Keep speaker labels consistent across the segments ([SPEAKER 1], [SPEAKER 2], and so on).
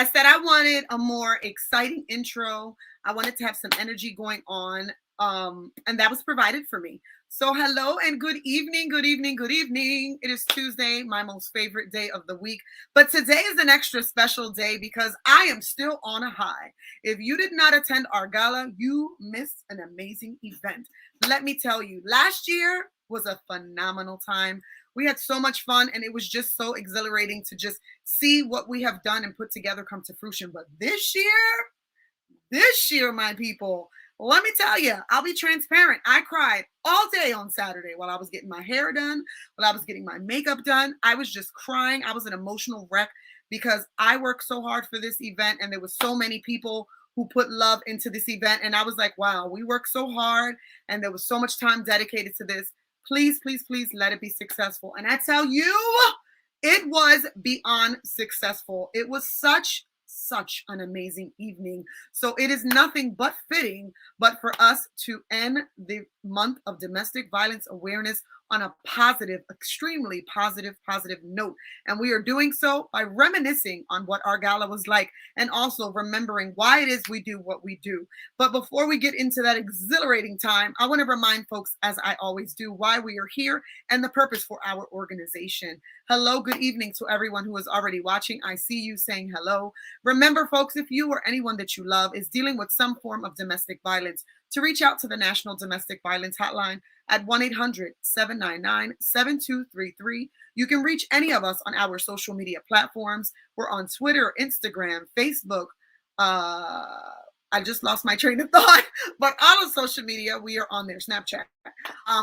[SPEAKER 1] I said I wanted a more exciting intro. I wanted to have some energy going on. And that was provided for me. So hello and good evening, good evening, good evening. It is Tuesday, my most favorite day of the week. But today is an extra special day because I am still on a high. If you did not attend our gala, you missed an amazing event. Let me tell you, last year was a phenomenal time. We had so much fun and it was just so exhilarating to just see what we have done and put together come to fruition. But this year, my people, let me tell you, I'll be transparent. I cried all day on Saturday while I was getting my hair done, while I was getting my makeup done. I was just crying. I was an emotional wreck because I worked so hard for this event and there was so many people who put love into this event. And I was like, wow, we worked so hard and there was so much time dedicated to this. Please, please, please let it be successful. And I tell you, it was beyond successful. It was such an amazing evening. So it is nothing but fitting, but for us to end the month of domestic violence awareness on a positive, extremely positive note. And we are doing so by reminiscing on what our gala was like and also remembering why it is we do what we do. But before we get into that exhilarating time, I want to remind folks, as I always do, why we are here and the purpose for our organization. Hello, good evening to everyone who is already watching. I see you saying hello. Remember, folks, if you or anyone that you love is dealing with some form of domestic violence, to reach out to the National Domestic Violence Hotline at 1-800-799-7233. You can reach any of us on our social media platforms. We're on Twitter, Instagram, Facebook. I just lost my train of thought, but all of social media, we are on there, Snapchat.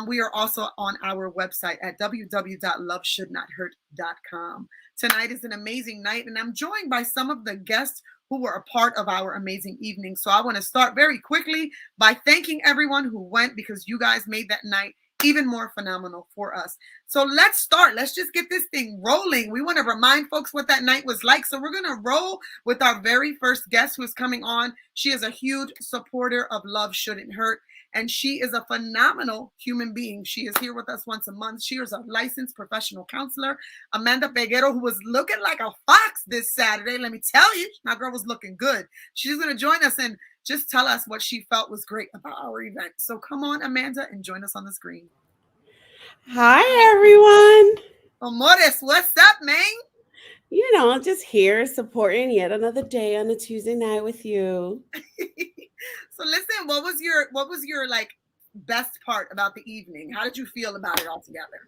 [SPEAKER 1] We are also on our website at www.loveshouldnothurt.com. Tonight is an amazing night, and I'm joined by some of the guests who were a part of our amazing evening. So I want to start very quickly by thanking everyone who went because you guys made that night even more phenomenal for us. So let's start. Let's just get this thing rolling. We want to remind folks what that night was like. So we're going to roll with our very first guest who is coming on. She is a huge supporter of Love Shouldn't Hurt. And she is a phenomenal human being. She is here with us once a month. She is a licensed professional counselor, Amanda Peguero, who was looking like a fox this Saturday. Let me tell you, my girl was looking good. She's going to join us and just tell us what she felt was great about our event. So come on, Amanda, and join us on the screen.
[SPEAKER 2] Hi, everyone.
[SPEAKER 1] Amores, what's up, man?
[SPEAKER 2] Just here supporting yet another day on a Tuesday night with you.
[SPEAKER 1] So listen, what was your like best part about the evening? How did you feel about it all together?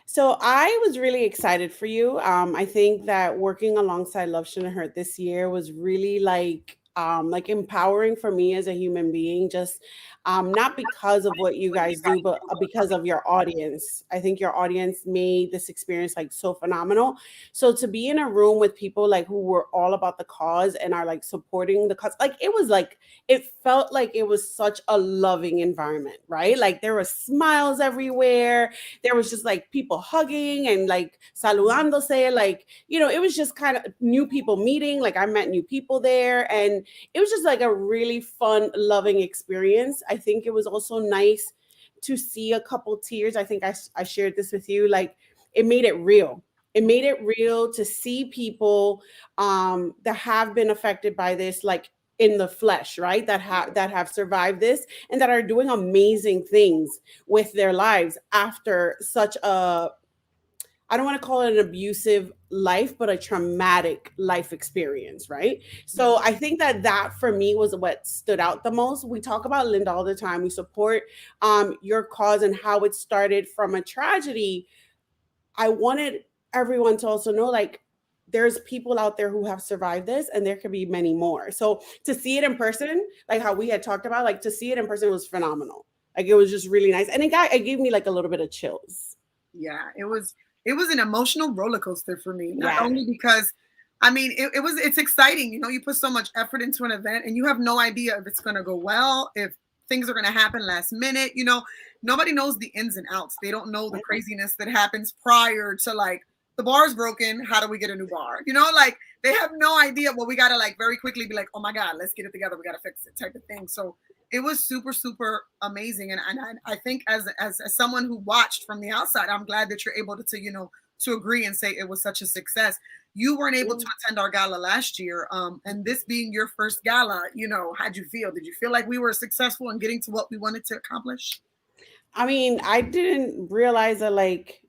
[SPEAKER 2] So I was really excited for you. I think that working alongside Love Shouldn't Hurt this year was really like empowering for me as a human being. Just not because of what you guys do, but because of your audience. I think your audience made this experience like so phenomenal. So to be in a room with people like who were all about the cause and are like supporting the cause, like it felt like it was such a loving environment, right? Like there were smiles everywhere. There was just like people hugging and like saludándose, like it was just kind of new people meeting. Like I met new people there, and it was just like a really fun, loving experience. I think it was also nice to see a couple tears. I think I shared this with you. Like it made it real. It made it real to see people that have been affected by this, like in the flesh, right? That have survived this and that are doing amazing things with their lives after such a, I don't want to call it an abusive life, but a traumatic life experience, right? So I think that for me was what stood out the most. We talk about Linda all the time. We support your cause and how it started from a tragedy. I wanted everyone to also know, like, there's people out there who have survived this, and there could be many more. So to see it in person, like how we had talked about, like to see it in person was phenomenal. Like it was just really nice, and it gave me like a little bit of chills.
[SPEAKER 1] Yeah, it was an emotional roller coaster for me. Not
[SPEAKER 2] Yeah.
[SPEAKER 1] only because I mean it's exciting, you put so much effort into an event and you have no idea if it's gonna go well, if things are gonna happen last minute, nobody knows the ins and outs. They don't know the craziness that happens prior to like the bar's broken. How do we get a new bar? Like they have no idea. Well, we gotta like very quickly be like, oh my God, let's get it together. We gotta fix it type of thing. So it was super, super amazing. And I think as someone who watched from the outside, I'm glad that you're able to to agree and say it was such a success. You weren't able to
[SPEAKER 2] Yeah.
[SPEAKER 1] attend our gala last year, and this being your first gala, how'd you feel? Did you feel like we were successful in getting to what we wanted to accomplish?
[SPEAKER 2] I mean, I didn't realize that like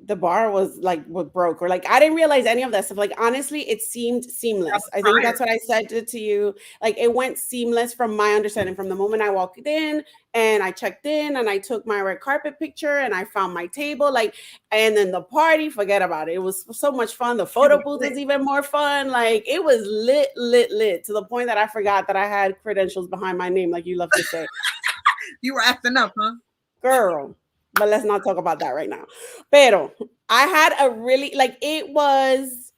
[SPEAKER 2] the bar was like what broke, or like I didn't realize any of that stuff. Like honestly, it seemed
[SPEAKER 1] That
[SPEAKER 2] seamless.
[SPEAKER 1] was
[SPEAKER 2] I think
[SPEAKER 1] prior.
[SPEAKER 2] that's what I said to you. Like it went seamless from my understanding from the moment I walked in and I checked in and I took my red carpet picture and I found my table. Like, and then the party, forget about it. It was so much fun. The
[SPEAKER 1] It
[SPEAKER 2] photo
[SPEAKER 1] was
[SPEAKER 2] booth was
[SPEAKER 1] lit.
[SPEAKER 2] even more fun. Like it was lit, lit, lit to the point that I forgot that I had credentials behind my name, like you love to say.
[SPEAKER 1] You were acting up, huh?
[SPEAKER 2] Girl, but let's not talk about that right now. Pero I had a really like it was,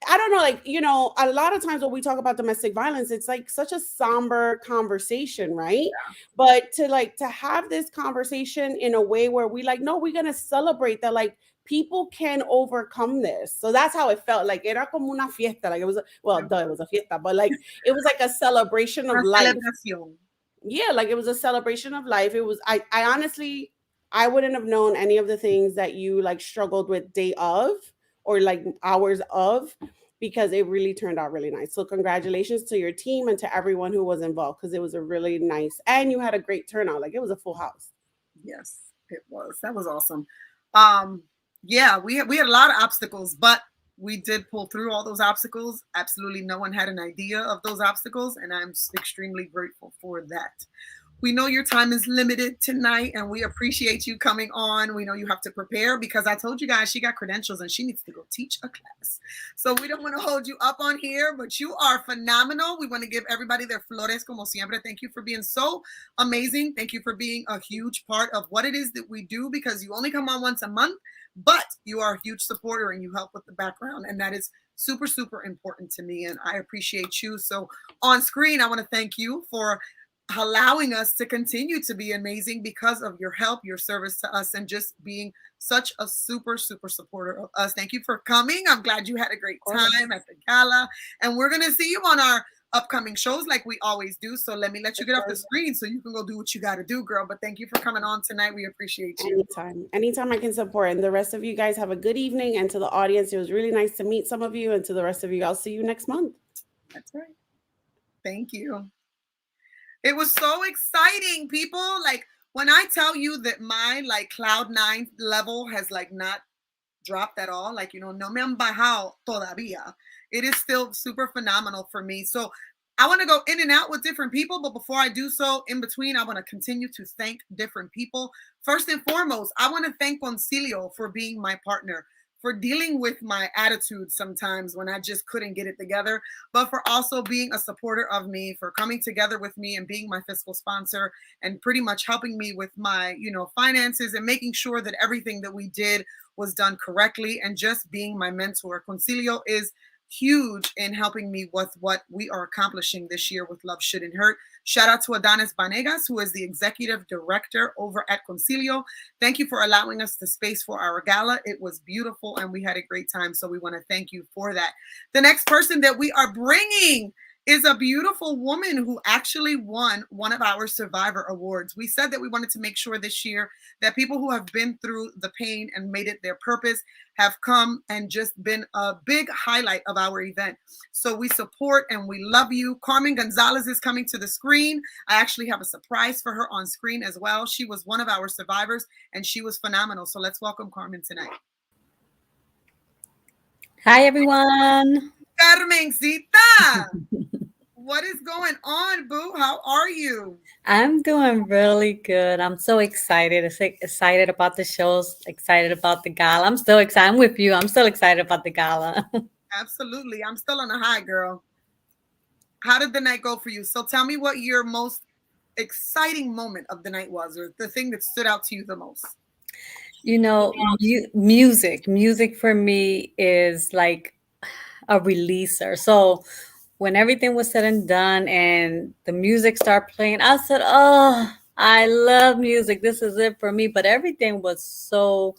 [SPEAKER 2] I don't know, like, a lot of times when we talk about domestic violence, it's like such a somber conversation, right? But to have this conversation in a way where we like, no, we're gonna celebrate that, like people can overcome this. So that's how it felt. Like era como una fiesta. Like it was well,
[SPEAKER 1] It
[SPEAKER 2] duh, it
[SPEAKER 1] was
[SPEAKER 2] was a fiesta, but like it was like a celebration of
[SPEAKER 1] una
[SPEAKER 2] life.
[SPEAKER 1] celebración.
[SPEAKER 2] Yeah, like it was a celebration of life. It was I honestly, I wouldn't have known any of the things that you like struggled with day of or like hours of, because it really turned out really nice. So congratulations to your team and to everyone who was involved, because it was a really nice, and you had a great turnout. Like it was a full house.
[SPEAKER 1] Yes, it was. That was awesome. Um, yeah, we had a lot of obstacles, but we did pull through all those obstacles. Absolutely no one had an idea of those obstacles, and I'm extremely grateful for that. We know your time is limited tonight, and we appreciate you coming on. We know you have to prepare because I told you guys she got credentials and she needs to go teach a class. So we don't want to hold you up on here, but you are phenomenal. We want to give everybody their flores como siempre. Thank you for being so amazing. Thank you for being a huge part of what it is that we do, because you only come on once a month, but you are a huge supporter and you help with the background. And that is super, super important to me. And I appreciate you. So on screen, I want to thank you for allowing us to continue to be amazing because of your help, your service to us, and just being such a super, super supporter of us. Thank you for coming. I'm glad you had a great
[SPEAKER 2] Of course.
[SPEAKER 1] time at the gala, and we're going to see you on our upcoming shows like we always do. So let me let you
[SPEAKER 2] Of
[SPEAKER 1] get off the
[SPEAKER 2] course.
[SPEAKER 1] screen so you can go do what you got to do, girl. But thank you for coming on tonight. We appreciate you.
[SPEAKER 2] Anytime. Anytime I can support. And the rest of you guys have a good evening. And to the audience, it was really nice to meet some of you. And to the rest of you, I'll see you next month.
[SPEAKER 1] That's right. Thank you. It was so exciting, people. Like when I tell you that my like cloud 9 level has like not dropped at all. Like, no me han bajado todavía. It is still super phenomenal for me. So I want to go in and out with different people, but before I do so, in between, I want to continue to thank different people. First and foremost, I want to thank Concilio for being my partner, for dealing with my attitude sometimes when I just couldn't get it together, but for also being a supporter of me, for coming together with me and being my fiscal sponsor and pretty much helping me with my, finances and making sure that everything that we did was done correctly, and just being my mentor. Concilio is huge in helping me with what we are accomplishing this year with Love Shouldn't Hurt. Shout out to Adonis Banegas, who is the executive director over at Concilio. Thank you for allowing us the space for our gala. It was beautiful and we had a great time. So we want to thank you for that. The next person that we are bringing is a beautiful woman who actually won one of our Survivor Awards. We said that we wanted to make sure this year that people who have been through the pain and made it their purpose have come and just been a big highlight of our event. So we support and we love you. Carmen Gonzalez is coming to the screen. I actually have a surprise for her on screen as well. She was one of our survivors and she was phenomenal. So let's welcome Carmen tonight.
[SPEAKER 3] Hi, everyone.
[SPEAKER 1] Carmencita, what is going on, boo? How are you?
[SPEAKER 3] I'm doing really good. I'm so excited. Excited about the shows, excited about the gala. I'm still excited. I'm with you. I'm still excited about the gala.
[SPEAKER 1] Absolutely. I'm still on a high, girl. How did the night go for you? So tell me what your most exciting moment of the night was, or the thing that stood out to you the most.
[SPEAKER 3] Music for me is like a releaser. So when everything was said and done and the music started playing, I said, "Oh, I love music. This is it for me." But everything was so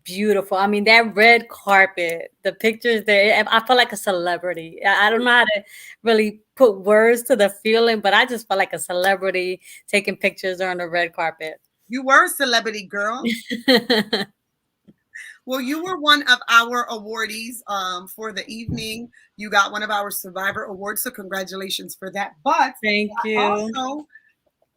[SPEAKER 3] beautiful. I mean, that red carpet, the pictures there, I felt like a celebrity. I don't know how to really put words to the feeling, but I just felt like a celebrity taking pictures on the red carpet.
[SPEAKER 1] You were a celebrity, girl. Well, you were one of our awardees for the evening. You got one of our Survivor Awards, so congratulations for that. But
[SPEAKER 3] Thank you.
[SPEAKER 1] also,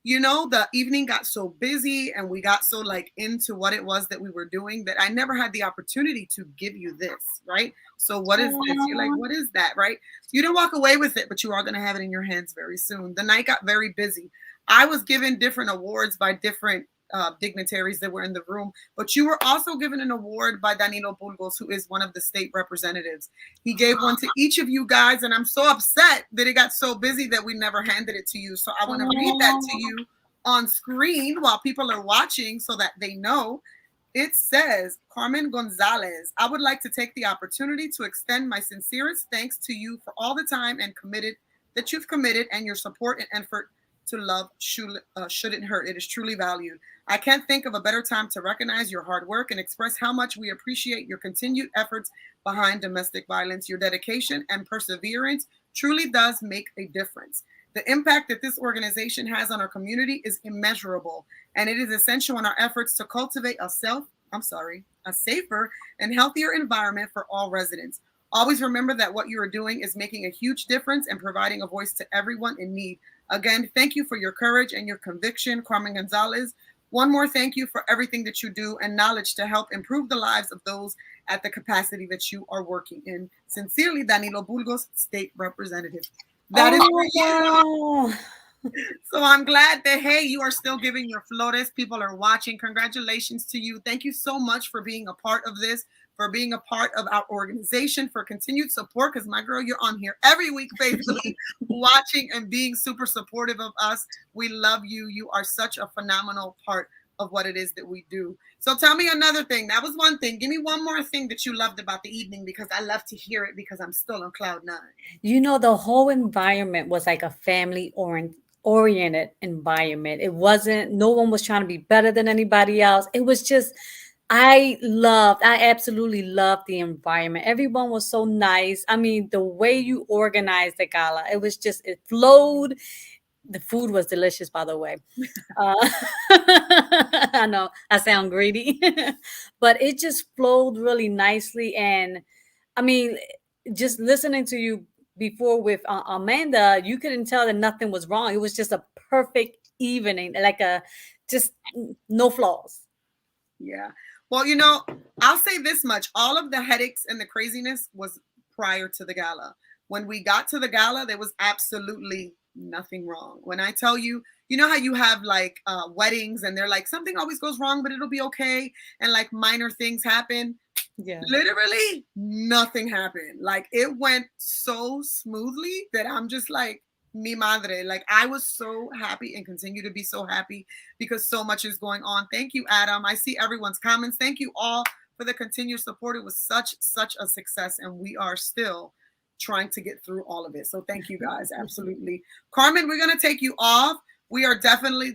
[SPEAKER 1] you know, the evening got so busy and we got so like into what it was that we were doing that I never had the opportunity to give you this, right? So what is this? You're like,
[SPEAKER 3] Aw.
[SPEAKER 1] what is that, right? You didn't walk away with it, but you are going to have it in your hands very soon. The night got very busy. I was given different awards by different dignitaries that were in the room, but you were also given an award by Danilo Burgos, who is one of the state representatives. He gave one to each of you guys, and I'm so upset that it got so busy that we never handed it to you. So I want to read that to
[SPEAKER 3] Aw.
[SPEAKER 1] you on screen while people are watching so that they know. It says, Carmen Gonzalez, I would like to take the opportunity to extend my sincerest thanks to you for all the time and committed that you've committed and your support and effort to love shouldn't hurt. It is truly valued. I can't think of a better time to recognize your hard work and express how much we appreciate your continued efforts behind domestic violence. Your dedication and perseverance truly does make a difference. The impact that this organization has on our community is immeasurable, and it is essential in our efforts to cultivate a safer and healthier environment for all residents. Always remember that what you are doing is making a huge difference and providing a voice to everyone in need. Again, thank you for your courage and your conviction, Carmen Gonzalez. One more thank you for everything that you do and knowledge to help improve the lives of those at the capacity that you are working in. Sincerely, Danilo Burgos, State Representative. That is for
[SPEAKER 3] Oh,
[SPEAKER 1] you.
[SPEAKER 3] wow.
[SPEAKER 1] So I'm glad that, hey, you are still giving your flores. People are watching. Congratulations to you. Thank you so much for being a part of this, for being a part of our organization, for continued support. Because, my girl, you're on here every week faithfully watching and being super supportive of us. We love you. You are such a phenomenal part of what it is that we do. So tell me another thing. That was one thing. Give me one more thing that you loved about the evening, because I love to hear it because I'm still on cloud nine.
[SPEAKER 3] You know, the whole environment was like a oriented environment. It wasn't, no one was trying to be better than anybody else. It was just, I absolutely loved the environment. Everyone was so nice. I mean, the way you organized the gala, it was just, it flowed. The food was delicious, by the way. Uh, I know I sound greedy, but it just flowed really nicely. And I mean, just listening to you before with Amanda, you couldn't tell that nothing was wrong. It was just a perfect evening, like a just no flaws.
[SPEAKER 1] Yeah. Well, you know, I'll say this much. All of the headaches and the craziness was prior to the gala. When we got to the gala, there was absolutely nothing wrong. When I tell you, you know how you have like weddings and they're like, something always goes wrong, but it'll be okay. And like minor things happen.
[SPEAKER 3] Yeah.
[SPEAKER 1] Literally nothing happened. Like it went so smoothly that I'm just like, mi madre. Like I was so happy and continue to be so happy because so much is going on. Thank you, Adam. I see everyone's comments. Thank you all for the continued support. It was such a success, and we are still trying to get through all of it. So thank you guys. Absolutely. Carmen, we're going to take you off. We are definitely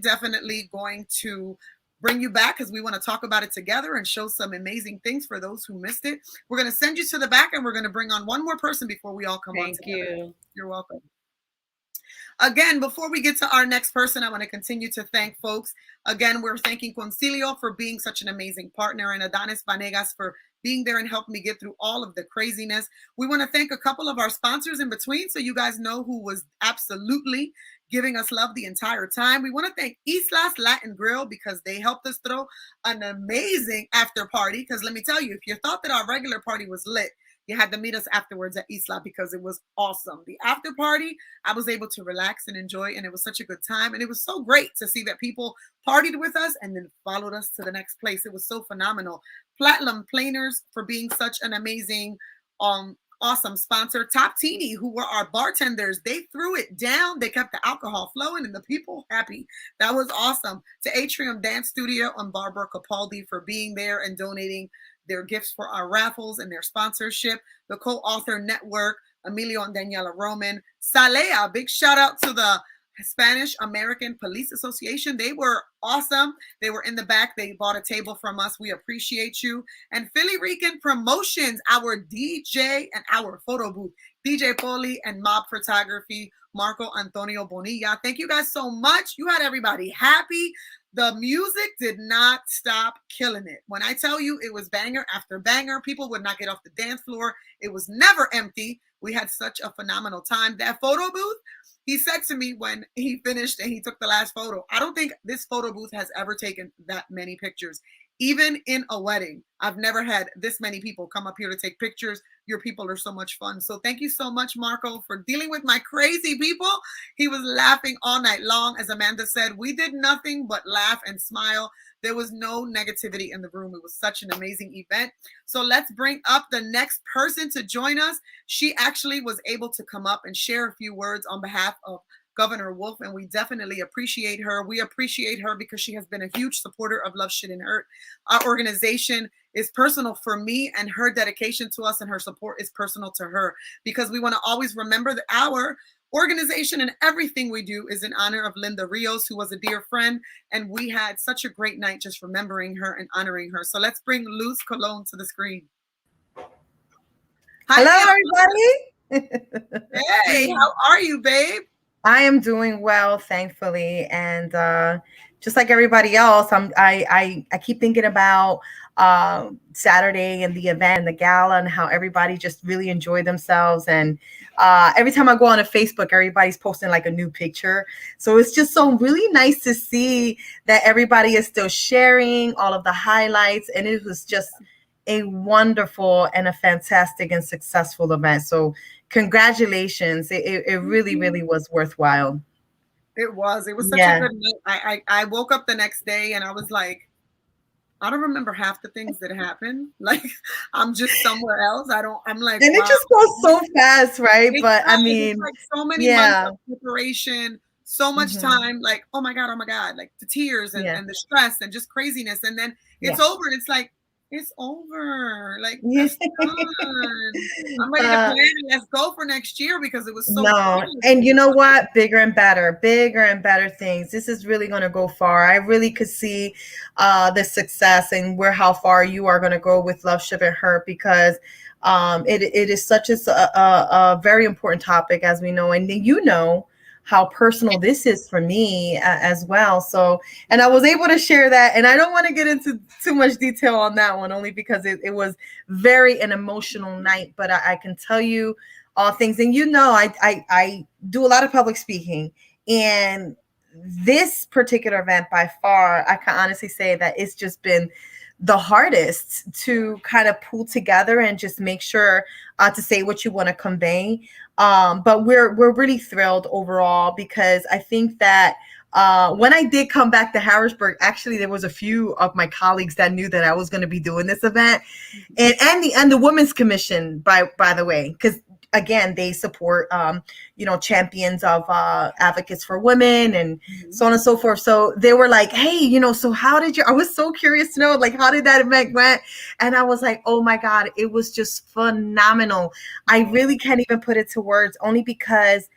[SPEAKER 1] going to bring you back because we want to talk about it together and show some amazing things for those who missed it. We're going to send you to the back, and we're going to bring on one more person before we all come on
[SPEAKER 3] Thank
[SPEAKER 1] together.
[SPEAKER 3] you.
[SPEAKER 1] You're welcome. Again, before we get to our next person, I want to continue to thank folks. Again, we're thanking Concilio for being such an amazing partner, and Adonis Vanegas for being there and helping me get through all of the craziness. We want to thank a couple of our sponsors in between so you guys know who was absolutely giving us love the entire time. We want to thank Islas Latin Grill because they helped us throw an amazing after party. Because let me tell you, if you thought that our regular party was lit, you had to meet us afterwards at Isla because it was awesome. The after party, I was able to relax and enjoy, and it was such a good time. And it was so great to see that people partied with us and then followed us to the next place. It was so phenomenal. Platinum Planers for being such an amazing, awesome sponsor. Top Teeny, who were our bartenders, they threw it down. They kept the alcohol flowing and the people happy. That was awesome. To Atrium Dance Studio and Barbara Capaldi for being there and donating their gifts for our raffles and their sponsorship. The Co-Author Network, Emilio and Daniela Roman. Salea, big shout out to the Spanish American Police Association. They were awesome. They were in the back. They bought a table from us. We appreciate you. And Philly Rican Promotions, our DJ and our photo booth. DJ Foley and Mob Photography Marco Antonio Bonilla. Thank you guys so much. You had everybody happy. The music did not stop killing it. When I tell you it was banger after banger, people would not get off the dance floor. It was never empty. We had such a phenomenal time. That photo booth, he said to me when he finished and he took the last photo, I don't think this photo booth has ever taken that many pictures. Even in a wedding, I've never had this many people come up here to take pictures. Your people are so much fun. So thank you so much, Marco, for dealing with my crazy people. He was laughing all night long. As Amanda said, we did nothing but laugh and smile. There was no negativity in the room. It was such an amazing event. So let's bring up the next person to join us. She actually was able to come up and share a few words on behalf of Governor Wolf, and we definitely appreciate her. We appreciate her because she has been a huge supporter of Love Shouldn't Hurt. Our organization is personal for me, and her dedication to us and her support is personal to her, because we want to always remember that our organization and everything we do is in honor of Linda Rios, who was a dear friend, and we had such a great night just remembering her and honoring her. So let's bring Luz Colon to the screen.
[SPEAKER 4] Hi, hello,
[SPEAKER 1] everybody. Hey, how are you, babe?
[SPEAKER 4] I am doing well, thankfully, and just like everybody else, I keep thinking about Saturday and the event and the gala and how everybody just really enjoyed themselves. And every time I go on a Facebook, everybody's posting like a new picture. So it's just so really nice to see that everybody is still sharing all of the highlights, and it was just a wonderful and a fantastic and successful event. So congratulations. It really, really was worthwhile.
[SPEAKER 1] It was such a good night. I woke up the next day and I was like, I don't remember half the things that happened. Like, I'm just somewhere else. I'm like,
[SPEAKER 4] and
[SPEAKER 1] wow.
[SPEAKER 4] It just goes so fast, right? But I mean,
[SPEAKER 1] like so many months of preparation, so much time, like, oh my God, like the tears and the stress and just craziness. And then it's over and it's like, it's over. Like, that's done. I'm ready to plan and let's go for next year because it was so
[SPEAKER 4] good. And you know what? Bigger and better things. This is really going to go far. I really could see the success and how far you are going to go with Love Shouldn't Hurt, because it is such a very important topic, as we know. And you know how personal this is for me as well. So, and I was able to share that, and I don't want to get into too much detail on that one, only because it was very an emotional night, but I can tell you all things. And you know, I do a lot of public speaking, and this particular event by far, I can honestly say that it's just been the hardest to kind of pull together and just make sure to say what you want to convey. But we're really thrilled overall, because I think that when I did come back to Harrisburg, actually there was a few of my colleagues that knew that I was going to be doing this event, and the Women's Commission, by the way, because again, they support, champions of advocates for women and so on and so forth. So they were like, hey, so how did I was so curious to know, like, how did that event went? And I was like, oh my God, it was just phenomenal. I really can't even put it to words, only because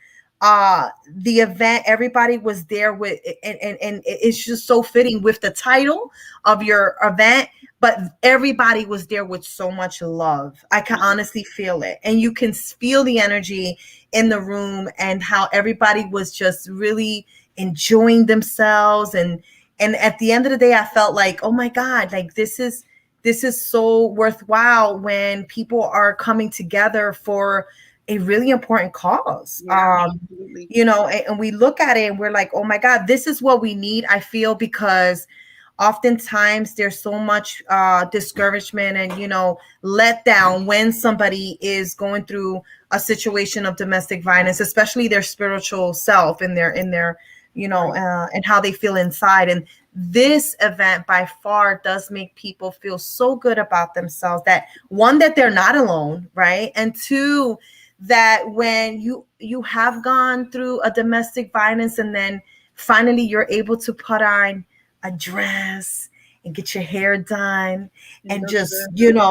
[SPEAKER 4] the event, everybody was there with, and it's just so fitting with the title of your event, but everybody was there with so much love. I can honestly feel it, and you can feel the energy in the room and how everybody was just really enjoying themselves. And at the end of the day, I felt like, oh my God, like this is so worthwhile when people are coming together for a really important cause. And we look at it and we're like, oh my God, this is what we need, I feel, because oftentimes there's so much discouragement and, let down when somebody is going through a situation of domestic violence, especially their spiritual self and their and how they feel inside. And this event by far does make people feel so good about themselves, that one, that they're not alone, right? And two, that when you have gone through a domestic violence and then finally you're able to put on a dress and get your hair done and just,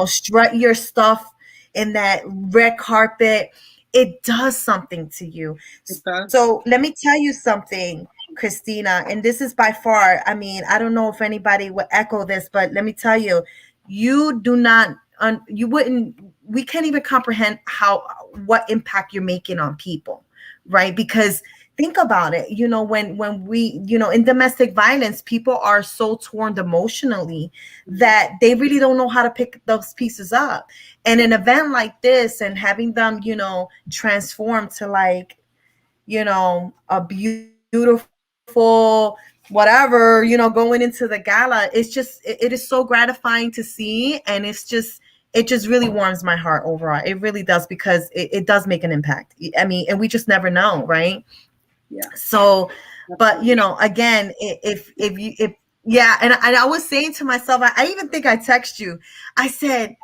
[SPEAKER 4] strut your stuff in that red carpet, it does something to you. So let me tell you something, Christina, and this is by far, I mean, I don't know if anybody would echo this, but let me tell you, we can't even comprehend what impact you're making on people, right? Because think about it, when we, in domestic violence, people are so torn emotionally that they really don't know how to pick those pieces up. And an event like this, and having them, transform to like, a beautiful whatever, going into the gala, it is so gratifying to see. And it just really warms my heart overall. It really does, because it does make an impact. I mean, and we just never know, right?
[SPEAKER 1] Yeah.
[SPEAKER 4] So, but
[SPEAKER 1] Absolutely.
[SPEAKER 4] again, if you if yeah, and I was saying to myself, I even think I text you, I said,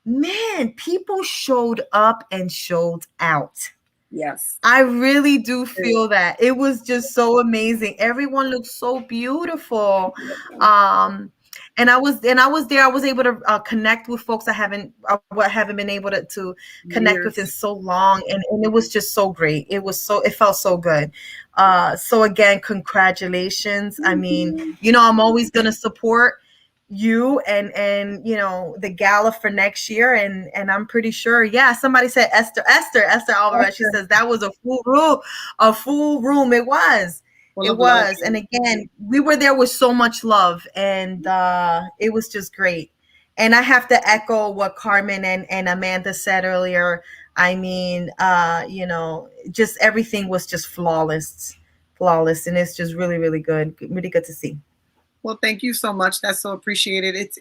[SPEAKER 4] man, people showed up and showed out.
[SPEAKER 1] Yes.
[SPEAKER 4] I really do feel that. It was just so amazing. Everyone looked so beautiful. Um and I was there. I was able to connect with folks I haven't been able to connect with in
[SPEAKER 1] Years.
[SPEAKER 4] so long, and it was just so great. It felt so good. So again, congratulations. I mean, I'm always going to support you and the gala for next year, and I'm pretty sure, yeah, somebody said Esther Alvarez. She says that was a full room.
[SPEAKER 1] Full
[SPEAKER 4] It
[SPEAKER 1] of love.
[SPEAKER 4] was. And again, we were there with so much love, and it was just great. And I have to echo what Carmen and Amanda said earlier. I mean, just everything was just flawless, and it's just really, really good to see.
[SPEAKER 1] Well, thank you so much. That's so appreciated.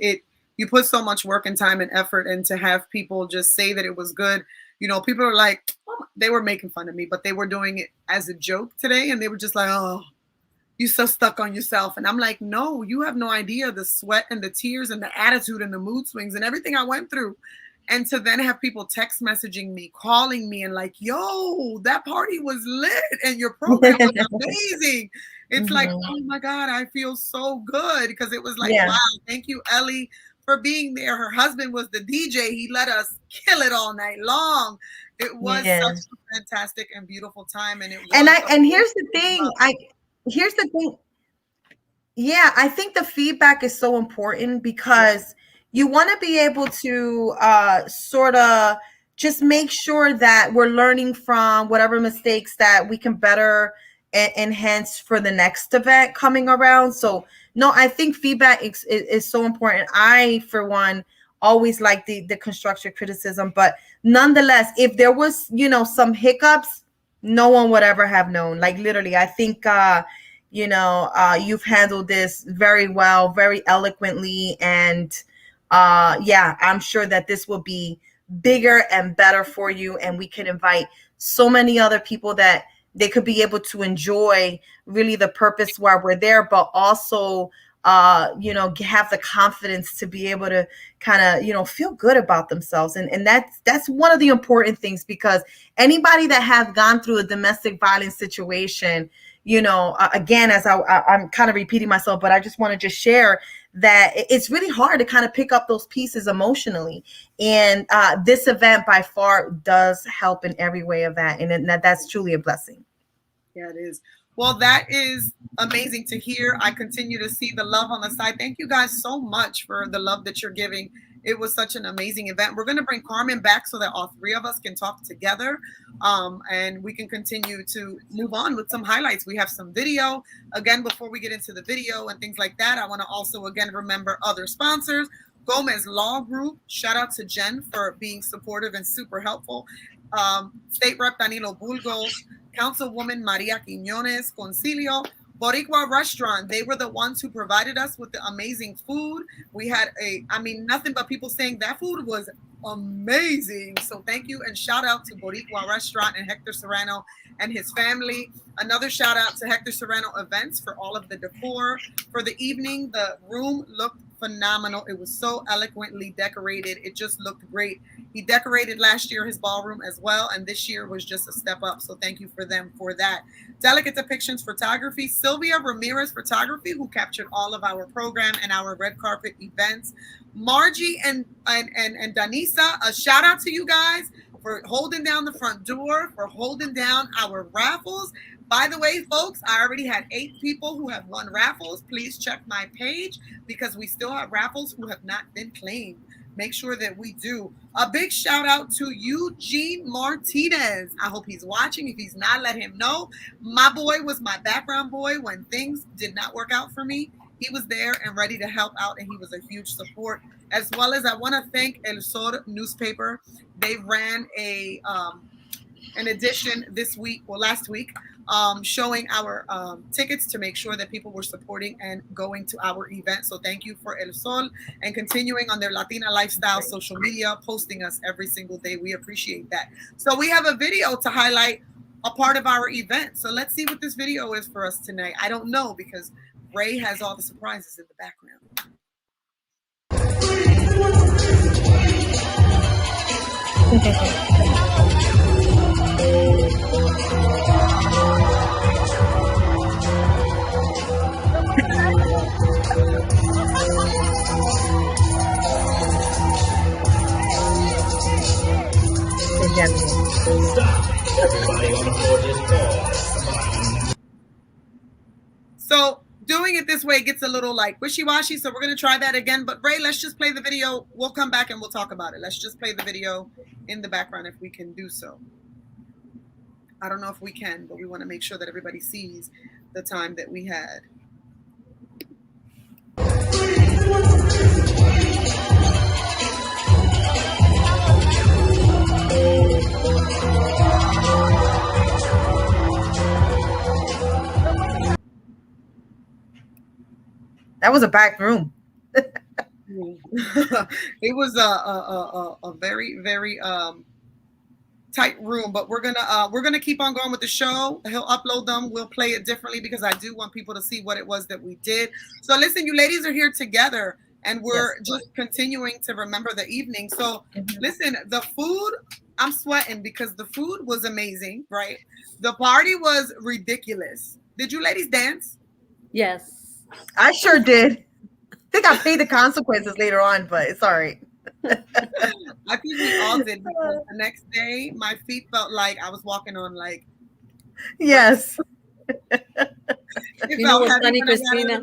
[SPEAKER 1] You put so much work and time and effort, and to have people just say that it was good. People are like, oh, they were making fun of me, but they were doing it as a joke today, and they were just like, oh, you so stuck on yourself. And I'm like, no, you have no idea the sweat and the tears and the attitude and the mood swings and everything I went through. And to then have people text messaging me, calling me, and like, yo, that party was lit and your program was amazing. It's like,
[SPEAKER 4] Hmm.
[SPEAKER 1] oh my God, I feel so good, because it was like, wow,
[SPEAKER 4] Yeah.
[SPEAKER 1] thank you, Ellie, for being there. Her husband was the DJ. He let us kill it all night long. It was such
[SPEAKER 4] Yes.
[SPEAKER 1] a fantastic and beautiful time. And it
[SPEAKER 4] And
[SPEAKER 1] was
[SPEAKER 4] I
[SPEAKER 1] a
[SPEAKER 4] and
[SPEAKER 1] full
[SPEAKER 4] here's the
[SPEAKER 1] of
[SPEAKER 4] thing.
[SPEAKER 1] love.
[SPEAKER 4] Here's the thing. Yeah, I think the feedback is so important,
[SPEAKER 1] Yeah.
[SPEAKER 4] because you want to be able to sort of just make sure that we're learning from whatever mistakes that we can better enhance for the next event coming around. So, no, I think feedback is so important. I, for one, always like the constructive criticism, but nonetheless, if there was, some hiccups, no one would ever have known. Like, literally, I think you've handled this very well, very eloquently, and yeah, I'm sure that this will be bigger and better for you, and we can invite so many other people that they could be able to enjoy really the purpose while we're there, but also have the confidence to be able to kind of feel good about themselves. And that's one of the important things, because anybody that has gone through a domestic violence situation, again, as I'm kind of repeating myself, but I just want to just share that it's really hard to kind of pick up those pieces emotionally. And this event by far does help in every way of that. And that's truly a blessing.
[SPEAKER 1] Yeah, it is. Well, that is amazing to hear. I continue to see the love on the side. Thank you guys so much for the love that you're giving. It was such an amazing event. We're going to bring Carmen back so that all three of us can talk together, and we can continue to move on with some highlights. We have some video. Again, before we get into the video and things like that, I want to also, again, remember other sponsors. Gomez Law Group. Shout out to Jen for being supportive and super helpful. State Rep Danilo Bulgos, Councilwoman Maria Quiñones, Concilio, Boricua Restaurant. They were the ones who provided us with the amazing food. We had nothing but people saying that food was amazing. So thank you, and shout out to Boricua Restaurant and Hector Serrano and his family. Another shout out to Hector Serrano Events for all of the decor for the evening. The room looked phenomenal. It was so eloquently decorated. It just looked great. He decorated last year his ballroom as well, and this year was just a step up. So thank you for them for that. Delicate Depictions Photography, Sylvia Ramirez Photography, who captured all of our program and our red carpet events. Margie and Danisa, a shout out to you guys for holding down the front door, for holding down our raffles. By the way, folks, I already had 8 people who have won raffles. Please check my page, because we still have raffles who have not been claimed. make sure that we do. A big shout out to Eugene Martinez. I hope he's watching. If he's not, let him know. My boy was my background boy when things did not work out for me. He was there and ready to help out, and he was a huge support. As well as I want to thank El Sol newspaper. They ran an edition this week, well, last week, showing our tickets to make sure that people were supporting and going to our event. So thank you for El Sol and continuing on their Latina lifestyle social media, posting us every single day. We appreciate that. So we have a video to highlight a part of our event. So let's see what this video is for us tonight. I don't know because Ray has all the surprises in the background. So doing it this way gets a little like wishy-washy, so we're going to try that again. But Ray, let's just play the video. We'll come back and we'll talk about it. Let's just play the video in the background if we can do so. I don't know if we can, but we want to make sure that everybody sees the time that we had.
[SPEAKER 4] That was a back room.
[SPEAKER 1] It was a very, very tight room, but we're gonna keep on going with the show. He'll upload them. We'll play it differently because I do want people to see what it was that we did. So listen, you ladies are here together, and we're just continuing to remember the evening. So listen, the food, I'm sweating because the food was amazing, right? The party was ridiculous. Did you ladies dance?
[SPEAKER 3] Yes.
[SPEAKER 4] I sure did. I think I paid the consequences later on, but it's all right.
[SPEAKER 1] I think we all did because the next day my feet felt like I was walking on like.
[SPEAKER 4] Yes.
[SPEAKER 3] You know what's funny, Christina?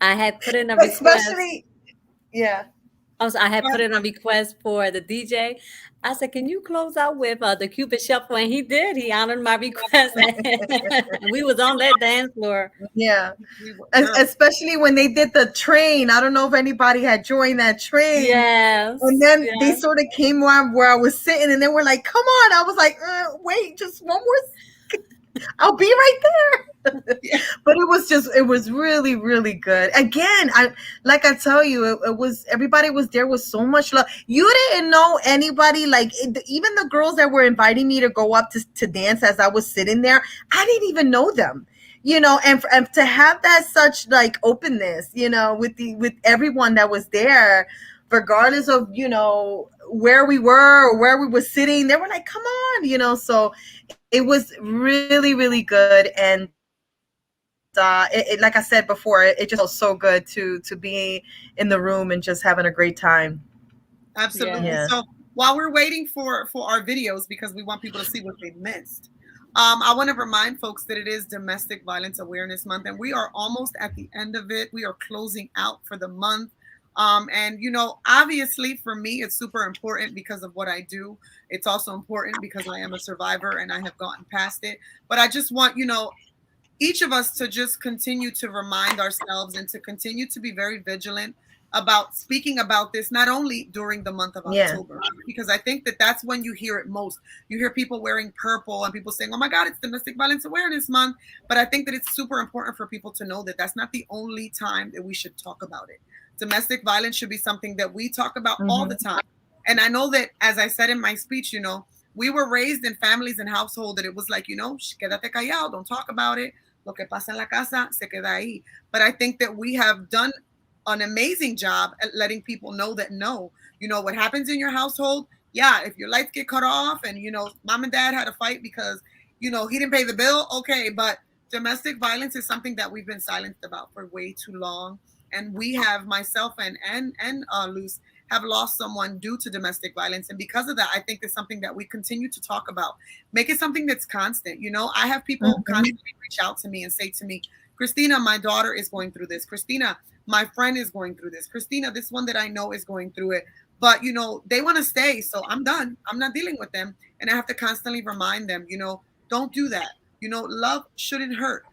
[SPEAKER 3] I had put in a request.
[SPEAKER 4] Especially, yeah.
[SPEAKER 3] I had put in a request for the DJ. I said, "Can you close out with the Cupid Shuffle?" And he did. He honored my request. We was on that dance floor.
[SPEAKER 4] Yeah, especially when they did the train. I don't know if anybody had joined that train.
[SPEAKER 3] Yes.
[SPEAKER 4] And then they sort of came around where I was sitting, and they were like, "Come on!" I was like, "Wait, just one more. I'll be right there." But it was really, really good. Again, I tell you, it was, everybody was there with so much love. You didn't know anybody, like even the girls that were inviting me to go up to dance as I was sitting there, I didn't even know them, you know, and to have that such like openness, you know, with everyone that was there, regardless of, you know, where we were or where we were sitting, they were like, "Come on," you know. So it was really, really good. And like I said before, it just felt so good to be in the room and just having a great time.
[SPEAKER 1] Absolutely. Yeah. So while we're waiting for our videos, because we want people to see what they missed, I want to remind folks that it is Domestic Violence Awareness Month, and we are almost at the end of it. We are closing out for the month. And, you know, obviously for me, it's super important because of what I do. It's also important because I am a survivor and I have gotten past it. But I just want, you know, each of us to just continue to remind ourselves and to continue to be very vigilant about speaking about this, not only during the month of October, because I think that that's when you hear it most. You hear people wearing purple and people saying, "Oh my God, it's Domestic Violence Awareness Month." But I think that it's super important for people to know that that's not the only time that we should talk about it. Domestic violence should be something that we talk about all the time. And I know that, as I said in my speech, you know, we were raised in families and household that it was like, you know, quédate callado, don't talk about it. Lo que pasa en la casa se queda ahí. But I think that we have done an amazing job at letting people know that, no, you know, what happens in your household, yeah, if your lights get cut off and, you know, mom and dad had a fight because, you know, he didn't pay the bill, okay, but domestic violence is something that we've been silenced about for way too long. And we have, myself and Luz, have lost someone due to domestic violence. And because of that, I think it's something that we continue to talk about. Make it something that's constant. You know, I have people constantly reach out to me and say to me, "Christina, my daughter is going through this. Christina, My friend is going through this. Christina, this one that I know is going through it. But, they want to stay. So I'm done. I'm not dealing with them. And I have to constantly remind them, don't do that. Love shouldn't hurt.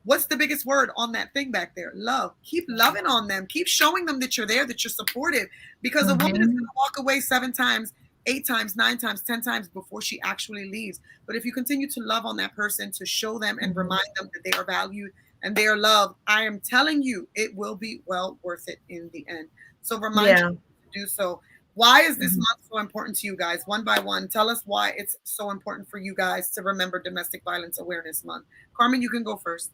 [SPEAKER 1] What's the biggest word on that thing back there? Love. Keep loving on them. Keep showing them that you're there, that you're supportive. Because a woman is going
[SPEAKER 4] Mm-hmm.
[SPEAKER 1] to walk away 7 times, 8 times, 9 times, 10 times before she actually leaves. But if you continue to love on that person, to show them and
[SPEAKER 4] Mm-hmm.
[SPEAKER 1] remind them that they are valued and they are loved, I am telling you, it will be well worth it in the end. So remind
[SPEAKER 4] Yeah.
[SPEAKER 1] you to do so. Why is this
[SPEAKER 4] Mhm.
[SPEAKER 1] month so important to you guys? One by one, tell us why it's so important for you guys to remember Domestic Violence Awareness Month. Carmen, you can go first.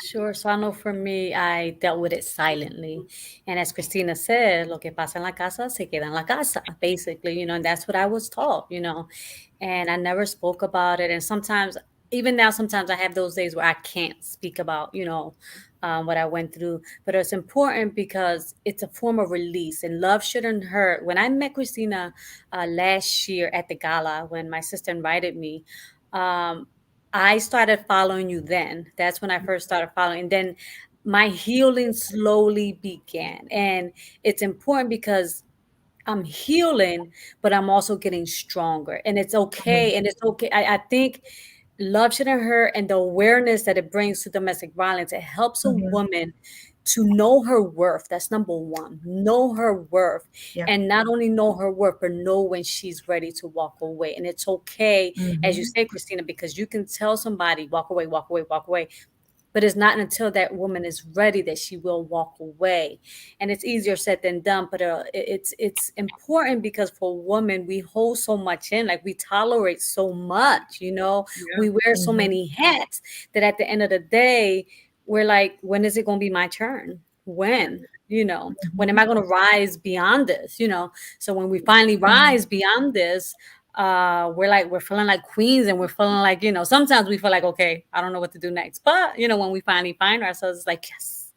[SPEAKER 3] Sure. So I know for me, I dealt with it silently. And as Christina said, lo que pasa en la casa se queda en la casa, basically, and that's what I was taught. And I never spoke about it. And sometimes, even now, sometimes I have those days where I can't speak about what I went through. But it's important because it's a form of release, and love shouldn't hurt. When I met Christina last year at the gala, when my sister invited me, um, I started following you then. That's when I first started following. And then my healing slowly began. And it's important because I'm healing, but I'm also getting stronger. And it's
[SPEAKER 4] Mhm.
[SPEAKER 3] okay. And it's okay. I think love shouldn't hurt, and the awareness that it brings to domestic violence, it helps a
[SPEAKER 4] Mhm.
[SPEAKER 3] woman to know her worth. That's number one. Know her worth.
[SPEAKER 4] Yeah.
[SPEAKER 3] And not only know her worth, but know when she's ready to walk away. And it's okay, as you
[SPEAKER 4] Mhm.
[SPEAKER 3] say, Christina, because you can tell somebody, walk away, walk away, walk away. But it's not until that woman is ready that she will walk away. And it's easier said than done, but it's important because for women, we hold so much in, like we tolerate so much.
[SPEAKER 1] Yeah.
[SPEAKER 3] We wear so
[SPEAKER 4] Mhm.
[SPEAKER 3] many hats that at the end of the day, we're like, when is it going to be my turn? When am
[SPEAKER 4] Mhm.
[SPEAKER 3] I going to rise beyond this? So when we finally
[SPEAKER 4] Mhm.
[SPEAKER 3] rise beyond this, we're feeling like queens, and we're feeling like, sometimes we feel like, okay, I don't know what to do next. But when we finally find ourselves, it's like, yes,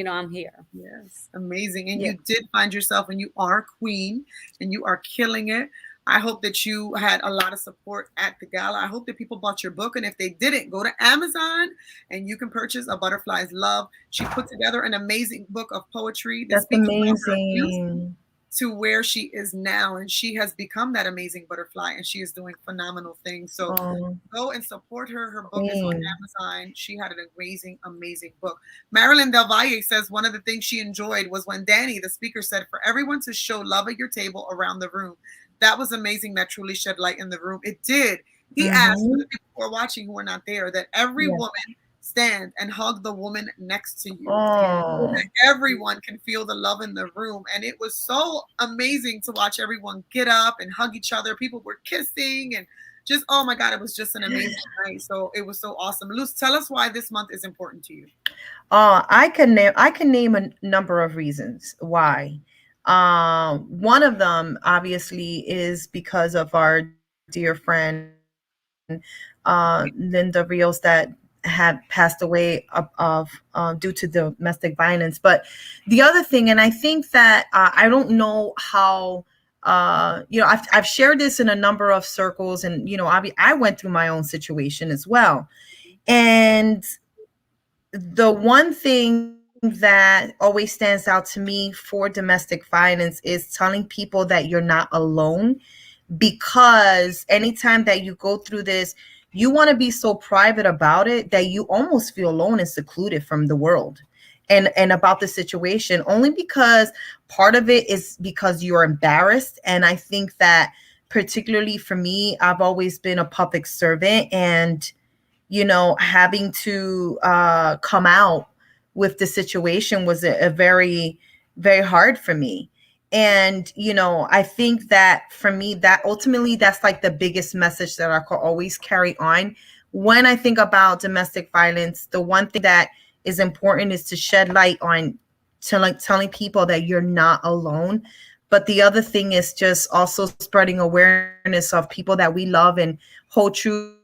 [SPEAKER 3] I'm here.
[SPEAKER 1] Yes, amazing. And
[SPEAKER 4] Yeah.
[SPEAKER 1] you did find yourself, and you are a queen, and you are killing it. I hope that you had a lot of support at the gala. I hope that people bought your book. And if they didn't, go to Amazon and you can purchase A Butterfly's Love. She put together an amazing book of poetry that
[SPEAKER 4] That's
[SPEAKER 1] speaks about her abuse
[SPEAKER 4] amazing.
[SPEAKER 1] to where she is now. And she has become that amazing butterfly, and she is doing phenomenal things. So
[SPEAKER 4] Oh,
[SPEAKER 1] go and support her. Her book is on
[SPEAKER 4] queen.
[SPEAKER 1] Amazon. She had an amazing, amazing book. Marilyn Del Valle says one of the things she enjoyed was when Danny, the speaker, said, "For everyone to show love at your table around the room." That was amazing. That truly shed light in the room. It did. He asked for the
[SPEAKER 4] Mhm.
[SPEAKER 1] people who are watching who are not there that every
[SPEAKER 4] Yeah.
[SPEAKER 1] woman stand and hug the woman next to you
[SPEAKER 3] Yeah.
[SPEAKER 1] so
[SPEAKER 4] Oh.
[SPEAKER 1] that everyone can feel the love in the room. And it was so amazing to watch everyone get up and hug each other. People were kissing and just, oh my God, it was just an amazing night. So it was so awesome. Luz, tell us why this month is important to you.
[SPEAKER 4] I can name a number of reasons why. One of them obviously is because of our dear friend Linda Rios that had passed away due to domestic violence. But the other thing, and I think that I don't know how. I've shared this in a number of circles, and I went through my own situation as well. And the one thing that always stands out to me for domestic violence is telling people that you're not alone, because anytime that you go through this, you want to be so private about it that you almost feel alone and secluded from the world and about the situation, only because part of it is because you're embarrassed. And I think that particularly for me, I've always been a public servant, and having to come out with the situation was a very, very hard for me. And, I think that for me, that ultimately, that's like the biggest message that I could always carry on. When I think about domestic violence, the one thing that is important is to shed light on telling people that you're not alone. But the other thing is just also spreading awareness of people that we love and hold true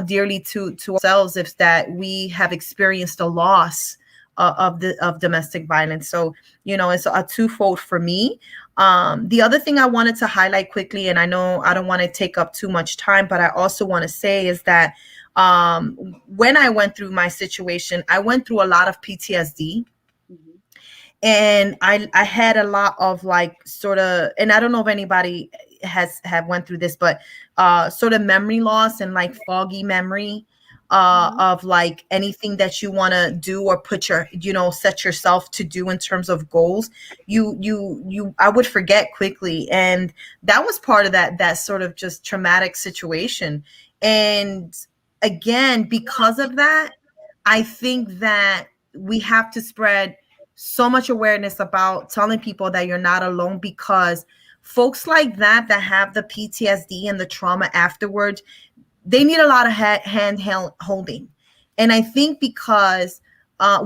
[SPEAKER 4] dearly to ourselves, if that we have experienced a loss of domestic violence. So it's a twofold for me. The other thing I wanted to highlight quickly, and I know I don't want to take up too much time, but I also want to say is that when I went through my situation, I went through a lot of PTSD.
[SPEAKER 1] Mhm.
[SPEAKER 4] And I had a lot of like sort of, and I don't know if anybody have went through this, but sort of memory loss and like foggy memory
[SPEAKER 1] Mhm.
[SPEAKER 4] of like anything that you want to do or put your, set yourself to do in terms of goals. I would forget quickly, and that was part of that sort of just traumatic situation. And again, because of that, I think that we have to spread so much awareness about telling people that you're not alone, because folks like that have the PTSD and the trauma afterwards, they need a lot of hand holding. And I think because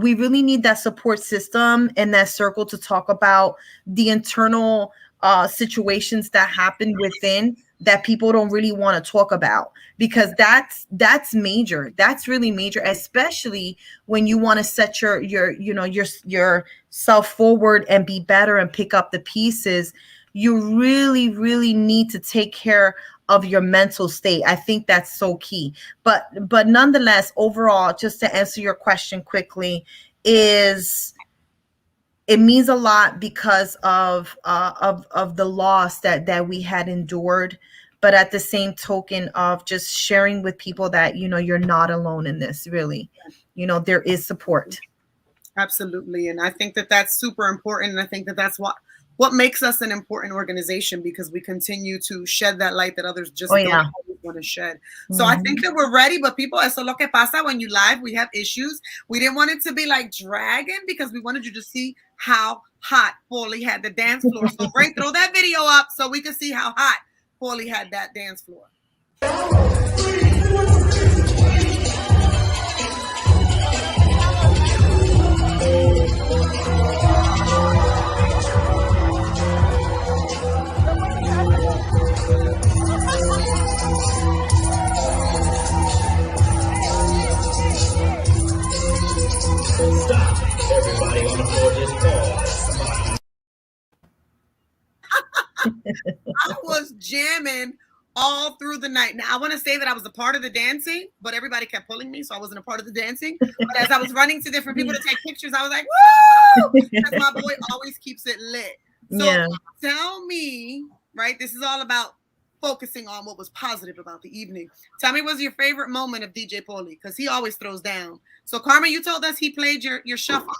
[SPEAKER 4] we really need that support system and that circle to talk about the internal situations that happen within that people don't really want to talk about, because that's major. That's really major, especially when you want to set your self forward and be better and pick up the pieces. You really need to take care of your mental state. I think that's so key. But nonetheless, overall, just to answer your question quickly, is it means a lot because of the loss that we had endured, but at the same token of just sharing with people that you're not alone in this. Really, there is support.
[SPEAKER 1] Absolutely. And I think that that's super important. And I think that that's what makes us an important organization, because we continue to shed that light that others just
[SPEAKER 4] Oh
[SPEAKER 1] don't
[SPEAKER 4] yeah.
[SPEAKER 1] always want to shed. So I think that we're ready, but people, eso es lo que pasa when you live. We have issues. We didn't want it to be like dragging, because we wanted you to see how hot Paulie had the dance floor. So Ray, throw that video up so we can see how hot Paulie had that dance floor.
[SPEAKER 5] Everybody on the floor just pause.
[SPEAKER 1] I was jamming all through the night. Now, I want to say that I was a part of the dancing, but everybody kept pulling me, so I wasn't a part of the dancing. But as I was running to different people to take pictures, I was like, woo! Because my boy always keeps it lit. So
[SPEAKER 4] Yeah.
[SPEAKER 1] tell me, right, this is all about focusing on what was positive about the evening. Tell me, what's your favorite moment of DJ Paulie? Because he always throws down. So, Karma, you told us he played your shuffle.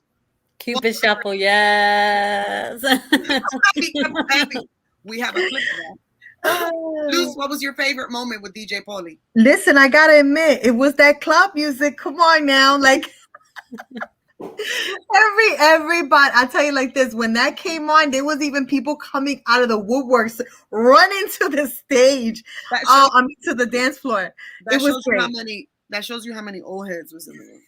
[SPEAKER 3] Cupid shuffle, yes.
[SPEAKER 1] We have a clip of that. Luz, what was your favorite moment with DJ Paulie?
[SPEAKER 4] Listen, I gotta admit, it was that club music. Come on now, like everybody. I tell you like this: when that came on, there was even people coming out of the woodworks, running to the stage, to the dance floor.
[SPEAKER 1] That
[SPEAKER 4] It was
[SPEAKER 1] shows you
[SPEAKER 4] great.
[SPEAKER 1] how many. That shows you how many old heads was in the room.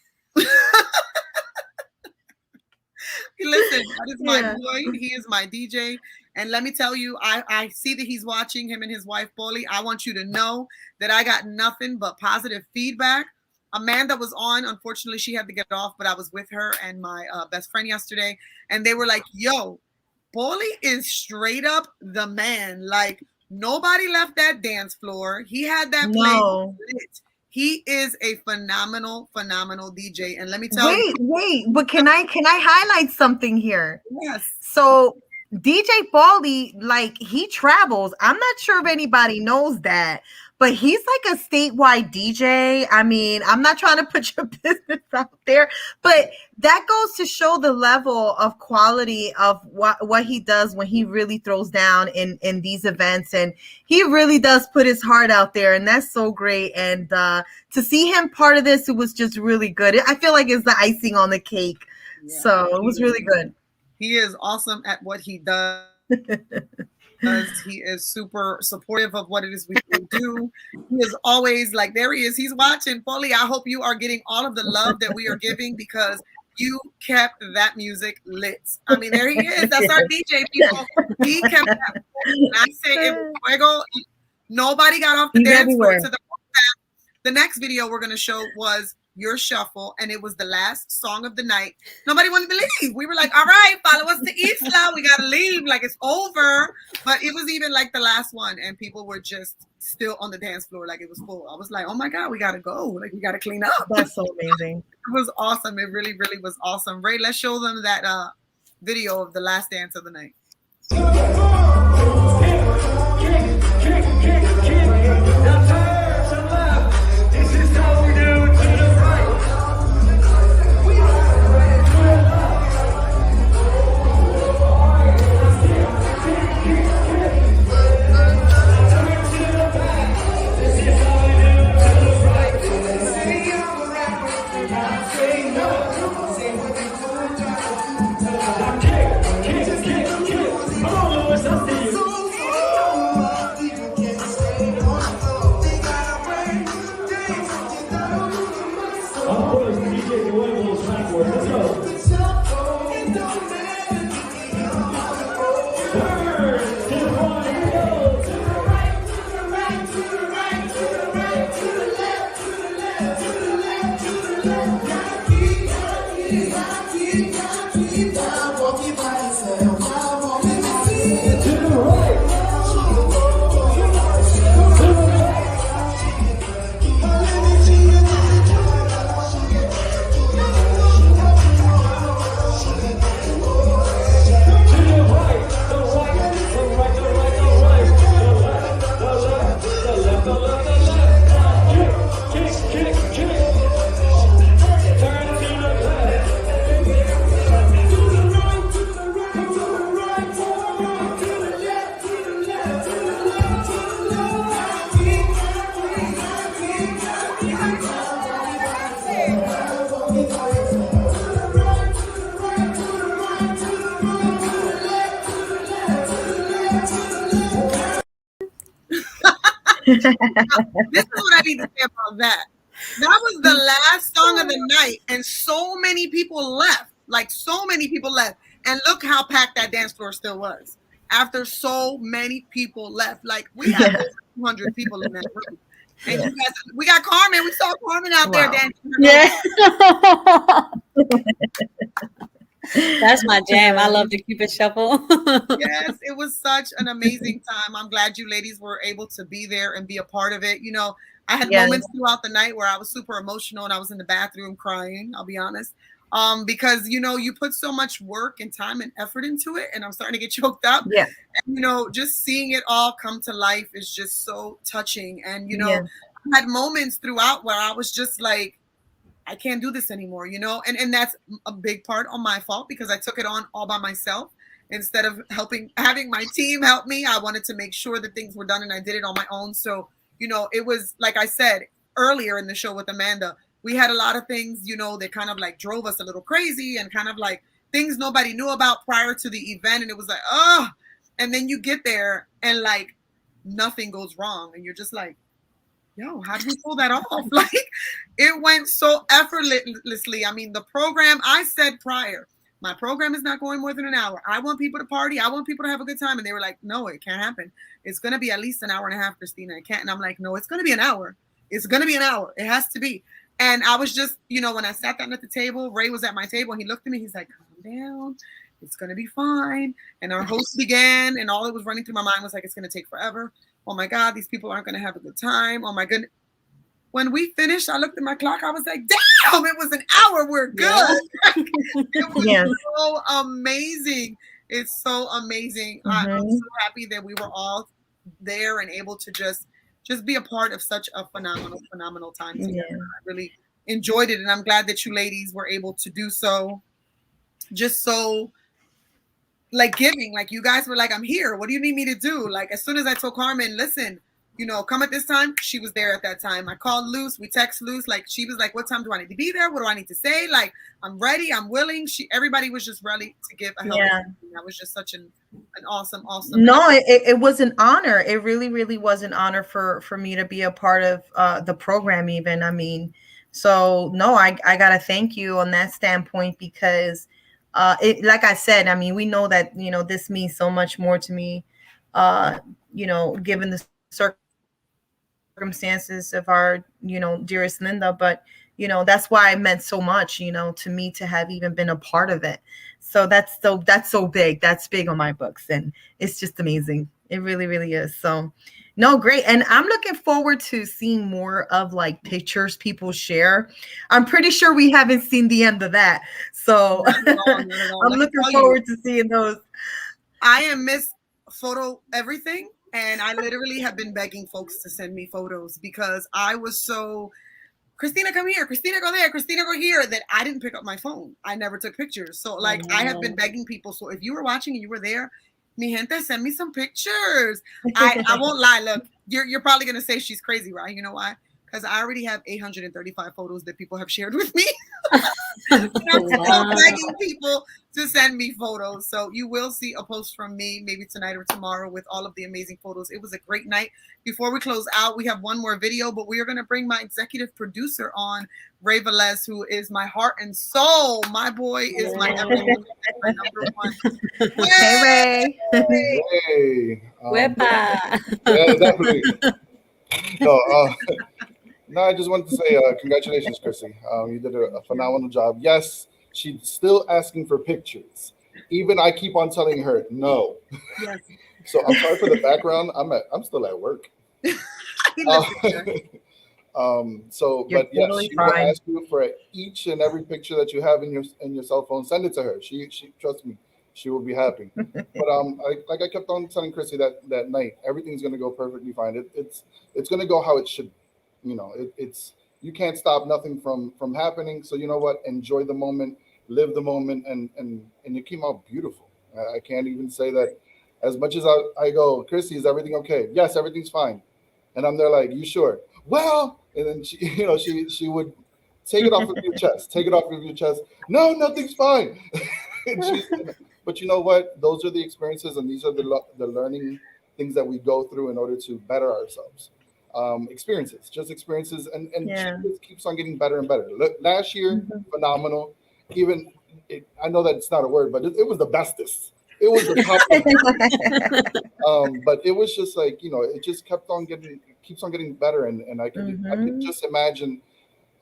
[SPEAKER 1] Listen, that is my boy. He is my DJ. And let me tell you, I see that he's watching, him and his wife, Paulie. I want you to know that I got nothing but positive feedback. Amanda was on. Unfortunately, she had to get off, but I was with her and my best friend yesterday. And they were like, yo, Paulie is straight up the man. Like, nobody left that dance floor. He had that place lit. He is a phenomenal DJ. And let me tell you.
[SPEAKER 4] Wait, but can I highlight something here?
[SPEAKER 1] Yes.
[SPEAKER 4] So DJ Paulie, like, he travels. I'm not sure if anybody knows that, but he's like a statewide DJ. I mean, I'm not trying to put your business out there, but that goes to show the level of quality of what he does when he really throws down in these events. And he really does put his heart out there, and that's so great. And to see him part of this, it was just really good. I feel like it's the icing on the cake. Yeah. So it was really good.
[SPEAKER 1] He is awesome at what he does. He is super supportive of what it is we do. He is always like, there he is. He's watching. Paulie, I hope you are getting all of the love that we are giving, because you kept that music lit. I mean, there he is. That's our DJ, people. He kept that. And I say, in Fuego, nobody got off the dance floor. To the next video we're going to show was your shuffle, and it was the last song of the night. Nobody wanted to leave. We were like, all right, follow us to Isla. We got to leave. Like, it's over. But it was even like the last one, and people were just still on the dance floor like it was full. I was like, oh my God, we got to go. Like, we got to clean up.
[SPEAKER 4] That's so amazing.
[SPEAKER 1] It was awesome. It really, really was awesome. Ray, let's show them that video of the last dance of the night. This is what I need to say about that. That was the last song of the night, and so many people left. Like, so many people left. And look how packed that dance floor still was after so many people left. Like, we had 200 people in that room. And you guys, we got Carmen. We saw Carmen out there dancing.
[SPEAKER 4] Yeah.
[SPEAKER 3] That's my jam. I love the Cupid Shuffle.
[SPEAKER 1] Yes, it was such an amazing time. I'm glad you ladies were able to be there and be a part of it. You know, I had moments throughout the night where I was super emotional and I was in the bathroom crying, I'll be honest. Because, you know, you put so much work and time and effort into it, and I'm starting to get choked up.
[SPEAKER 4] Yeah.
[SPEAKER 1] And, you know, just seeing it all come to life is just so touching. And, you know, I had moments throughout where I was just like, I can't do this anymore, you know? And that's a big part on my fault because I took it on all by myself. Instead of having my team help me, I wanted to make sure that things were done and I did it on my own. So, you know, it was, like I said earlier in the show with Amanda, we had a lot of things, you know, that kind of like drove us a little crazy and kind of like things nobody knew about prior to the event. And it was like, oh, and then you get there and like nothing goes wrong. And you're just like, yo, how did we pull that off? Like, it went so effortlessly. I mean, the program, I said prior, my program is not going more than an hour. I want people to party. I want people to have a good time. And they were like, no, it can't happen. It's going to be at least an hour and a half, Christina. It can't. And I'm like, no, it's going to be an hour. It's going to be an hour. It has to be. And I was just, you know, when I sat down at the table, Ray was at my table and he looked at me. He's like, calm down. It's going to be fine. And our host began, and all that was running through my mind was like, it's going to take forever. Oh my God, these people aren't going to have a good time. Oh my goodness. When we finished, I looked at my clock. I was like, damn, it was an hour. We're good. It was so amazing. It's so amazing. I'm so happy that we were all there and able to just be a part of such a phenomenal time together. I really enjoyed it. And I'm glad that you ladies were able to do so. Just so like giving, like you guys were like, I'm here. What do you need me to do? Like, as soon as I told Carmen, listen, you know, come at this time, she was there at that time. I called Luce, we text Luce, like she was like, what time do I need to be there? What do I need to say? Like, I'm ready, I'm willing. Everybody was just ready to give a help. That was just such an awesome.
[SPEAKER 4] No, it was an honor. It really was an honor for me to be a part of the program even. I mean, so no, I gotta thank you on that standpoint because like I said, I mean, we know that, you know, this means so much more to me, you know, given the circumstances of our, you know, dearest Linda, but that's why it meant so much, to me, to have even been a part of it. So that's so big. That's big on my books, and it's just amazing. It really, really is. So, no, great. And I'm looking forward to seeing more of like pictures people share. I'm pretty sure we haven't seen the end of that. So
[SPEAKER 1] Not at all, not at all.
[SPEAKER 4] I'm
[SPEAKER 1] Let me
[SPEAKER 4] looking
[SPEAKER 1] tell you,
[SPEAKER 4] forward to seeing those.
[SPEAKER 1] I am Miss Photo Everything, and I literally have been begging folks to send me photos because I was so Christina, come here. Christina, go there. Christina, go here. That I didn't pick up my phone. I never took pictures. So, like, I have been begging people. So, if you were watching and you were there, mi gente, send me some pictures. I won't lie. Look, you're probably gonna say she's crazy, right? You know why? Because I already have 835 photos that people have shared with me. And I'm still
[SPEAKER 3] Wow.
[SPEAKER 1] begging people to send me photos. So you will see a post from me maybe tonight or tomorrow with all of the amazing photos. It was a great night. Before we close out, we have one more video, but we are going to bring my executive producer on, Ray Velez, who is my heart and soul. My boy is my everything, my number one.
[SPEAKER 4] Hey, Ray.
[SPEAKER 1] Yay!
[SPEAKER 6] Hey,
[SPEAKER 3] Wepa.
[SPEAKER 6] yeah, definitely. No, no, I just wanted to say congratulations, Chrissy. You did a phenomenal job. Yes, she's still asking for pictures. Even I keep on telling her no.
[SPEAKER 1] Yes.
[SPEAKER 6] So I'm sorry for the background. I'm still at work.
[SPEAKER 1] He
[SPEAKER 6] Uh,
[SPEAKER 1] lives there.
[SPEAKER 6] so,
[SPEAKER 4] You're
[SPEAKER 6] but yes,
[SPEAKER 4] totally
[SPEAKER 6] she will
[SPEAKER 4] fine.
[SPEAKER 6] ask you for each and every picture that you have in your cell phone. Send it to her. She trust me, she will be happy. But like I kept on telling Chrissy that night, everything's gonna go perfectly fine. It's gonna go how it should. It's you can't stop nothing from happening. So you know what? Enjoy the moment, live the moment, and it came out beautiful. I can't even say that. As much as I go, Chrissy, is everything okay? Yes, everything's fine. And I'm there like, you sure? Well, and then she, she would take it off of your chest, take it off of your chest. No, nothing's fine. and she's, but you know what? Those are the experiences, and these are the learning things that we go through in order to better ourselves. Experiences, just experiences, and she
[SPEAKER 4] Yeah.
[SPEAKER 6] just keeps on getting better and better. Look, last year,
[SPEAKER 4] Mhm.
[SPEAKER 6] phenomenal. Even I know that it's not a word, but it was the bestest. It was the top of but it was just like it just keeps on getting better, and I could
[SPEAKER 4] Mhm.
[SPEAKER 6] just imagine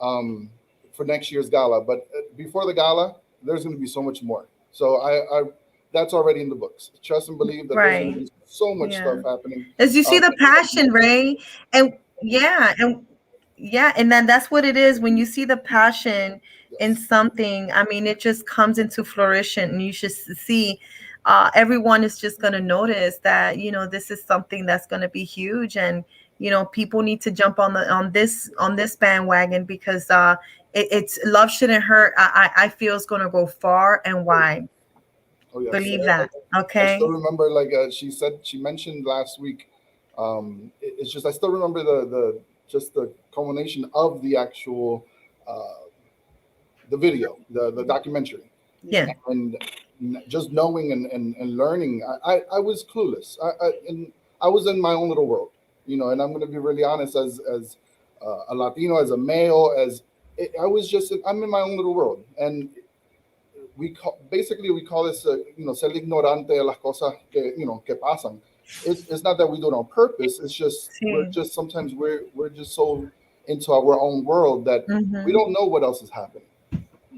[SPEAKER 6] um, for next year's gala. But before the gala, there's going to be so much more. So I that's already in the books. Trust and believe that there's going to
[SPEAKER 4] Right.
[SPEAKER 6] be so much
[SPEAKER 4] Yeah.
[SPEAKER 6] stuff happening.
[SPEAKER 4] As you see the
[SPEAKER 6] And it's gonna be
[SPEAKER 4] passion,
[SPEAKER 6] amazing.
[SPEAKER 4] Ray, and and then that's what it is when you see the passion in
[SPEAKER 6] Yes.
[SPEAKER 4] something. I mean, it just comes into flourishing, and you should see. Everyone is just going to notice that this is something that's going to be huge, and people need to jump on this bandwagon, because it's love shouldn't hurt. I feel it's going to go far and
[SPEAKER 6] Oh,
[SPEAKER 4] wide.
[SPEAKER 6] oh yes.
[SPEAKER 4] Believe that.
[SPEAKER 6] I still
[SPEAKER 4] Okay.
[SPEAKER 6] remember, like she mentioned last week. It's just I still remember the just the culmination of the actual uh, the video, the documentary,
[SPEAKER 1] Yeah.
[SPEAKER 4] Yeah.
[SPEAKER 6] and just knowing and learning. I was clueless. And I was in my own little world, And I'm going to be really honest, as a Latino, as a male, I was just I'm in my own little world, and we call this ser ignorante de las cosas que pasan. It's not that we do it on purpose. It's just we're
[SPEAKER 4] Sí.
[SPEAKER 6] just sometimes we're just so into our own world that we
[SPEAKER 4] Mhm.
[SPEAKER 6] don't know what else is happening.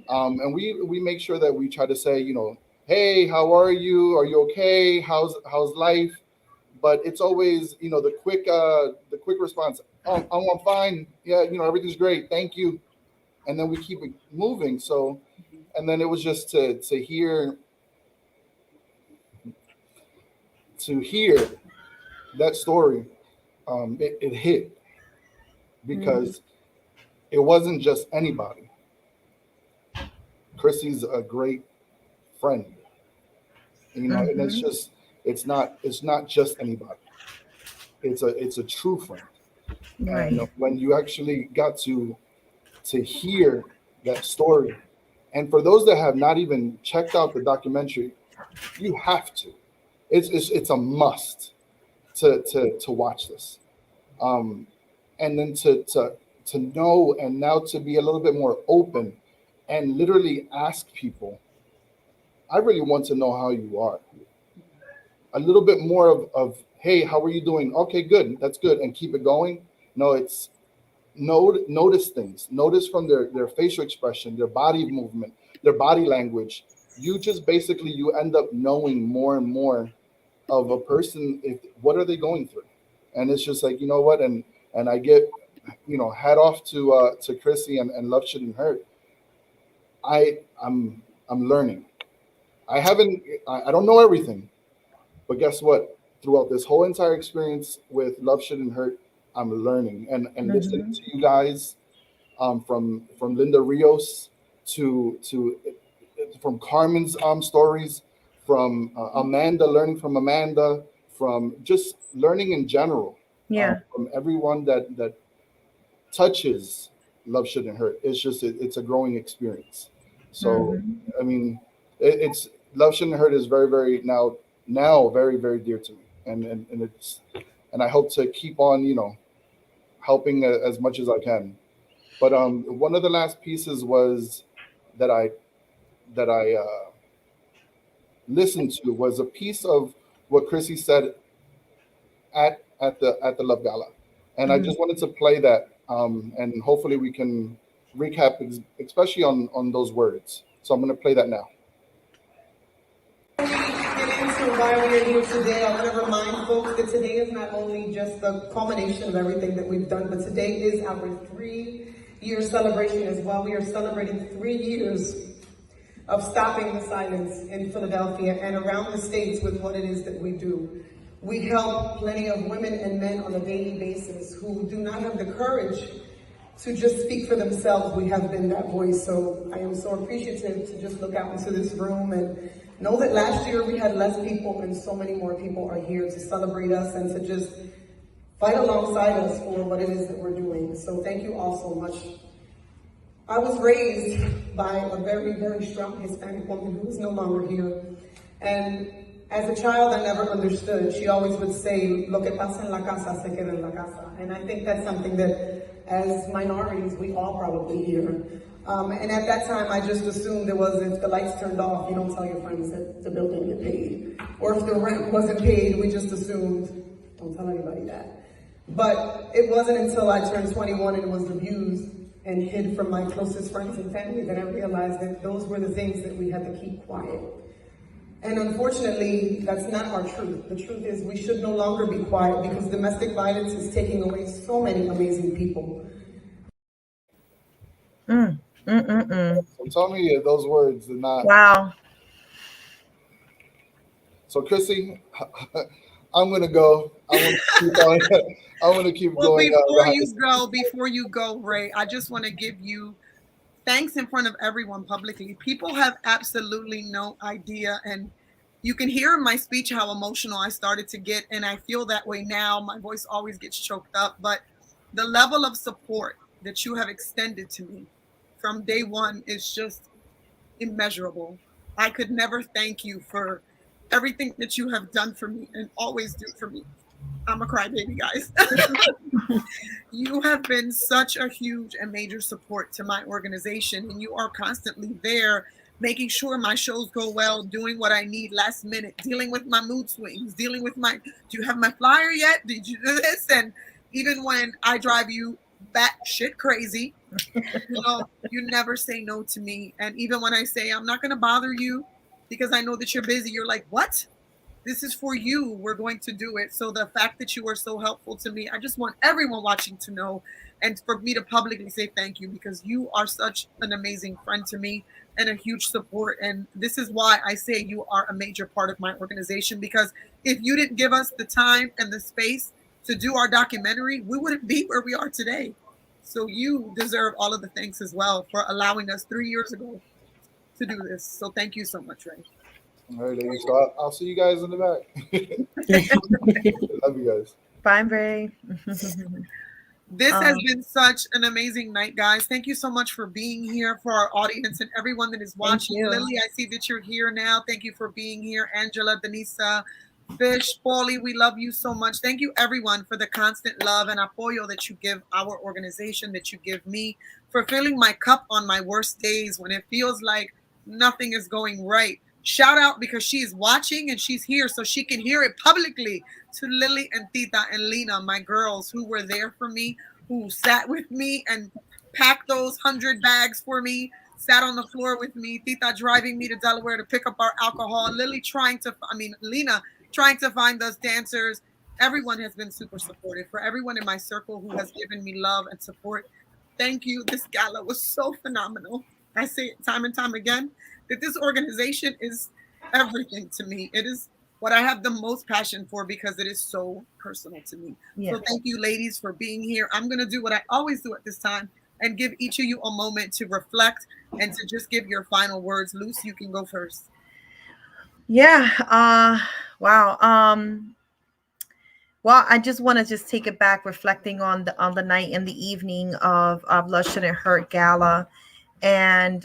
[SPEAKER 6] And we make sure that we try to say, hey, how are you? Are you okay? How's life? But it's always, the quick response. Oh, I'm fine. Yeah, everything's great. Thank you. And then we keep it moving. So, and then it was just to hear that story. It hit
[SPEAKER 4] Mhm.
[SPEAKER 6] because it wasn't just anybody. Chrissy's a great friend, and it's
[SPEAKER 4] Mhm.
[SPEAKER 6] just it's not just anybody. It's a true friend. And
[SPEAKER 4] Right.
[SPEAKER 6] when you actually got to hear that story, and for those that have not even checked out the documentary, you have to. It's a must to watch this. Um, and then to know, and now to be a little bit more open and literally ask people, I really want to know how you are. A little bit more of hey, how are you doing? Okay, good, that's good, and keep it going. No, it's notice things, notice from their facial expression, their body movement, their body language. You just basically you end up knowing more and more of a person, if what are they going through. And it's just like, you know what, and I get, hat off to Chrissy and Love Shouldn't Hurt. I'm learning. I don't know everything, but guess what? Throughout this whole entire experience with Love Shouldn't Hurt, I'm learning and listening
[SPEAKER 4] Mhm.
[SPEAKER 6] to you guys, from Linda Rios to from Carmen's stories, from Amanda, learning from Amanda, from just learning in general,
[SPEAKER 4] Yeah.
[SPEAKER 6] from everyone that touches Love Shouldn't Hurt. It's a growing experience. So
[SPEAKER 4] Mhm.
[SPEAKER 6] I mean, it's Love Shouldn't Hurt is very very now very very dear to me, and I hope to keep on helping as much as I can. But one of the last pieces was that I listened to was a piece of what Chrissy said at the Love Gala, and I
[SPEAKER 4] Mhm.
[SPEAKER 6] just wanted to play that, and hopefully we can recap, especially on those words. So I'm going to play that now.
[SPEAKER 1] Get into why we are here today. I want to remind folks that today is not only just the culmination of everything that we've done, but today is our 3-year celebration as well. We are celebrating 3 years of stopping the silence in Philadelphia and around the states with what it is that we do. We help plenty of women and men on a daily basis who do not have the courage to just speak for themselves. We have been that voice. So I am so appreciative to just look out into this room and know that last year we had less people and so many more people are here to celebrate us and to just fight alongside us for what it is that we're doing. So thank you all so much. I was raised by a very, very strong Hispanic woman who is no longer here. And as a child, I never understood. She always would say, lo que pasa en la casa se queda en la casa. And I think that's something that, as minorities, we all probably hear. And at that time, I just assumed it was if the lights turned off, you don't tell your friends that the bill didn't get paid. Or if the rent wasn't paid, we just assumed, don't tell anybody that. But it wasn't until I turned 21 and was abused and hid from my closest friends and family that I realized that those were the things that we had to keep quiet. And unfortunately, that's not our truth. The truth is we should no longer be quiet because domestic violence is taking away so many amazing people.
[SPEAKER 4] Mm. Mm-mm-mm.
[SPEAKER 6] So tell me if those words did not.
[SPEAKER 4] Wow.
[SPEAKER 6] So Chrissy, I'm gonna go. I want to keep on. I want to keep
[SPEAKER 1] Well,
[SPEAKER 6] going behind the scenes.
[SPEAKER 1] before you go, Ray, I just want to give you thanks in front of everyone publicly. People have absolutely no idea. And you can hear in my speech how emotional I started to get. And I feel that way now. My voice always gets choked up. But the level of support that you have extended to me from day one is just immeasurable. I could never thank you for everything that you have done for me and always do for me. I'm a crybaby, guys. You have been such a huge and major support to my organization, and you are constantly there making sure my shows go well, doing what I need last minute, dealing with my mood swings, dealing with my, do you have my flyer yet? Did you do this? And even when I drive you batshit crazy, you never say no to me. And even when I say I'm not going to bother you because I know that you're busy, you're like, what? This is for you. We're going to do it. So the fact that you are so helpful to me, I just want everyone watching to know and for me to publicly say thank you because you are such an amazing friend to me and a huge support. And this is why I say you are a major part of my organization because if you didn't give us the time and the space to do our documentary, we wouldn't be where we are today. So you deserve all of the thanks as well for allowing us 3 years ago to do this. So thank you so much, Ray.
[SPEAKER 6] All right, ladies. So I'll see you guys in the back. Love you guys.
[SPEAKER 4] Bye, Ray.
[SPEAKER 1] This has
[SPEAKER 4] Um,
[SPEAKER 1] been such an amazing night, guys. Thank you so much for being here for our audience and everyone that is
[SPEAKER 4] thank
[SPEAKER 1] watching.
[SPEAKER 4] you.
[SPEAKER 1] Lily, I see that you're here now. Thank you for being here. Angela, Denisa, Fish, Paulie, we love you so much. Thank you, everyone, for the constant love and apoyo that you give our organization, that you give me, for filling my cup on my worst days when it feels like nothing is going right. Shout out because she's watching and she's here so she can hear it publicly to Lily and Tita and Lena, my girls who were there for me who sat with me and packed those 100 bags for me, sat on the floor with me, Tita driving me to Delaware to pick up our alcohol, Lily trying to, I mean, Lena trying to find us dancers. Everyone has been super supportive. For everyone in my circle who has given me love and support, thank you. This gala was so phenomenal. I say it time and time again that this organization is everything to me. It is what I have the most passion for because it is so personal to me.
[SPEAKER 4] Yeah.
[SPEAKER 1] So thank you, ladies, for being here. I'm going to do what I always do at this time and give each of you a moment to reflect and to just give your final words. Luce, you can go first.
[SPEAKER 4] Yeah. Wow. Well, I just want to just take it back, reflecting on the night and the evening of Love Shouldn't Hurt Gala. And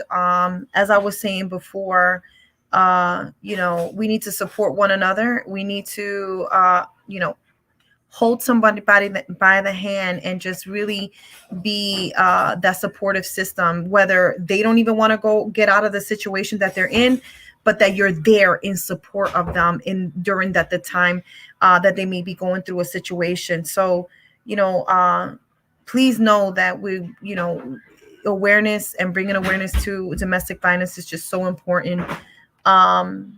[SPEAKER 4] as I was saying before, we need to support one another. We need to hold somebody by the hand and just really be that supportive system, whether they don't even want to go get out of the situation that they're in, but that you're there in support of them in during the time that they may be going through a situation. So you know please know that awareness and bringing awareness to domestic violence is just so important. um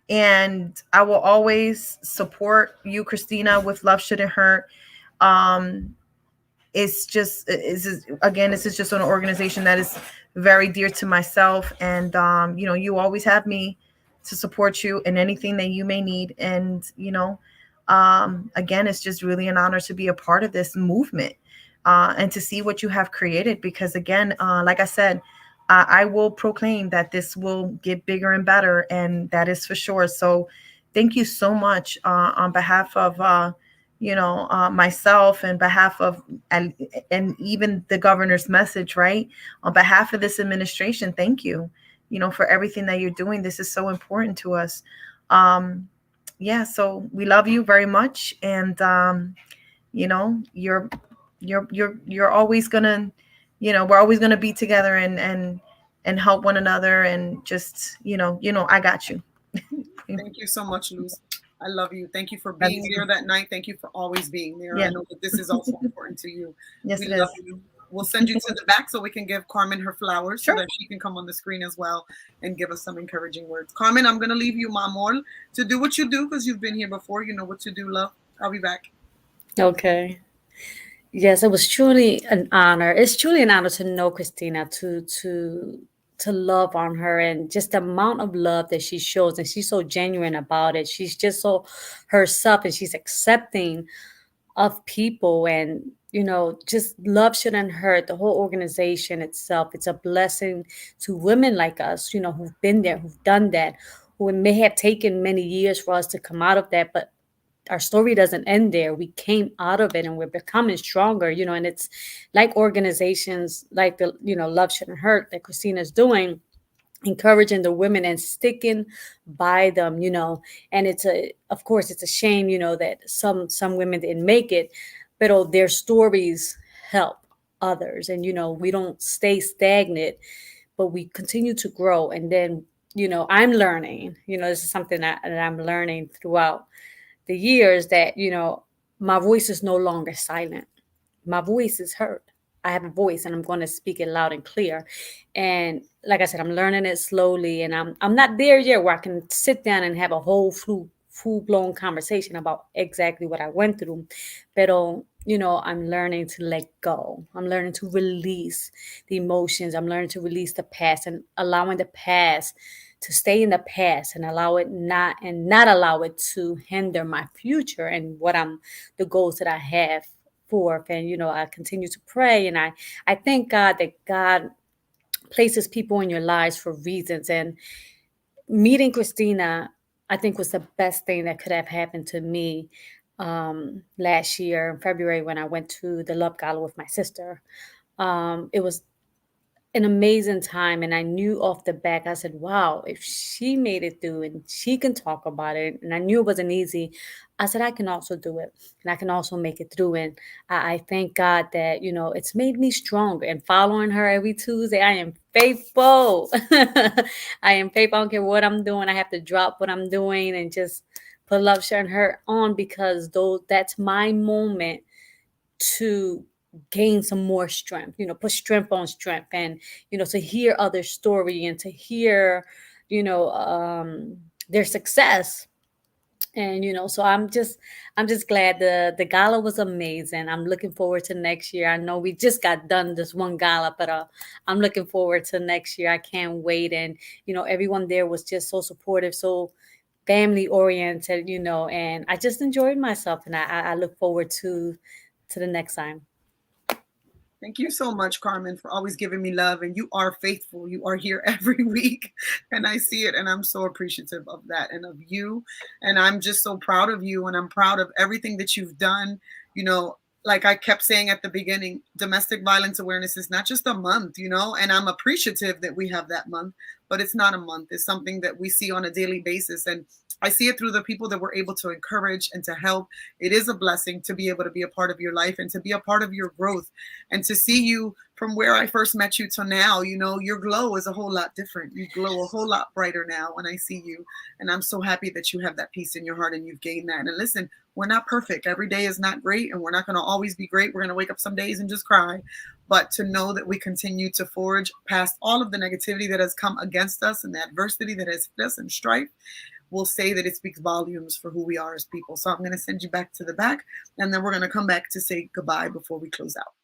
[SPEAKER 4] and I will always support you, Christina, with Love Shouldn't Hurt. Um, again, this is just an organization that is very dear to myself, and you always have me to support you in anything that you may need. And again, it's just really an honor to be a part of this movement, and to see what you have created. Because again, like I said, I will proclaim that this will get bigger and better, and that is for sure. So thank you so much, on behalf of myself, and behalf of, and even the governor's message, right? On behalf of this administration, thank you, for everything that you're doing. This is so important to us. Um, yeah, so we love you very much, and you're always gonna, we're always gonna be together, and help one another, and just I got you.
[SPEAKER 1] Thank you so much, Luz. I love you. Thank you for
[SPEAKER 4] Love
[SPEAKER 1] being
[SPEAKER 4] you
[SPEAKER 1] there
[SPEAKER 4] too.
[SPEAKER 1] that night. Thank you for always being there. I
[SPEAKER 4] Yeah.
[SPEAKER 1] know that this is also important to you.
[SPEAKER 4] Yes,
[SPEAKER 1] We
[SPEAKER 4] it
[SPEAKER 1] love
[SPEAKER 4] is.
[SPEAKER 1] you. We'll send you to the back so we can give Carmen her flowers so
[SPEAKER 4] Sure.
[SPEAKER 1] that she can come on the screen as well and give us some encouraging words. Carmen, I'm going to leave you, Mamol, to do what you do because you've been here before. You know what to do, love. I'll be back.
[SPEAKER 3] Okay. Yes, it was truly an honor. It's truly an honor to know Christina, to love on her, and just the amount of love that she shows, and she's so genuine about it. She's just so herself, and she's accepting of people, and just love shouldn't hurt. The whole organization itself, it's a blessing to women like us, who've been there, who've done that, who it may have taken many years for us to come out of that, but our story doesn't end there. We came out of it and we're becoming stronger, and it's like organizations like the, Love Shouldn't Hurt that Christina's doing, encouraging the women and sticking by them, and of course it's a shame, that some women didn't make it, but their stories help others, and we don't stay stagnant, but we continue to grow. And then, I'm learning, this is something that I'm learning throughout the years, that my voice is no longer silent. My voice is heard. I have a voice, and I'm going to speak it loud and clear. And like I said, I'm learning it slowly, and I'm not there yet where I can sit down and have a whole full blown conversation about exactly what I went through. But I'm learning to let go. I'm learning to release the emotions. I'm learning to release the past, and allowing the past to stay in the past, and not allow it to hinder my future and the goals that I have forth. And I continue to pray, and I thank God that God places people in your lives for reasons. And meeting Christina, I think, was the best thing that could have happened to me last year in February, when I went to the Love Gala with my sister. It was an amazing time, and I knew off the back, I said, wow, if she made it through and she can talk about it, and I knew it wasn't easy, I said I can also do it, and I can also make it through. And I thank God that it's made me stronger. And following her every Tuesday, I am faithful. I am faithful. I don't care what I'm doing, I have to drop what I'm doing and just put Love, Sharing Her on, because though that's my moment to gain some more strength, put strength on strength, and to hear other story and to hear their success. And so I'm just glad the gala was amazing. I'm looking forward to next year. I know we just got done this one gala, but I'm looking forward to next year. I can't wait. And everyone there was just so supportive, so family oriented, and I just enjoyed myself, and I look forward to the next time.
[SPEAKER 1] Thank you so much, Carmen, for always giving me love. And you are faithful. You are here every week. And I see it. And I'm so appreciative of that and of you. And I'm just so proud of you. And I'm proud of everything that you've done. Like I kept saying at the beginning, domestic violence awareness is not just a month, and I'm appreciative that we have that month, but it's not a month. It's something that we see on a daily basis. And I see it through the people that we're able to encourage and to help. It is a blessing to be able to be a part of your life and to be a part of your growth and to see you from where I first met you to now. Your glow is a whole lot different. You glow a whole lot brighter now when I see you. And I'm so happy that you have that peace in your heart and you've gained that. And listen, we're not perfect. Every day is not great, and we're not going to always be great. We're going to wake up some days and just cry. But to know that we continue to forge past all of the negativity that has come against us and the adversity that has hit us and strife, will say that it speaks volumes for who we are as people. So I'm going to send you back to the back, and then we're going to come back to say goodbye before we close out.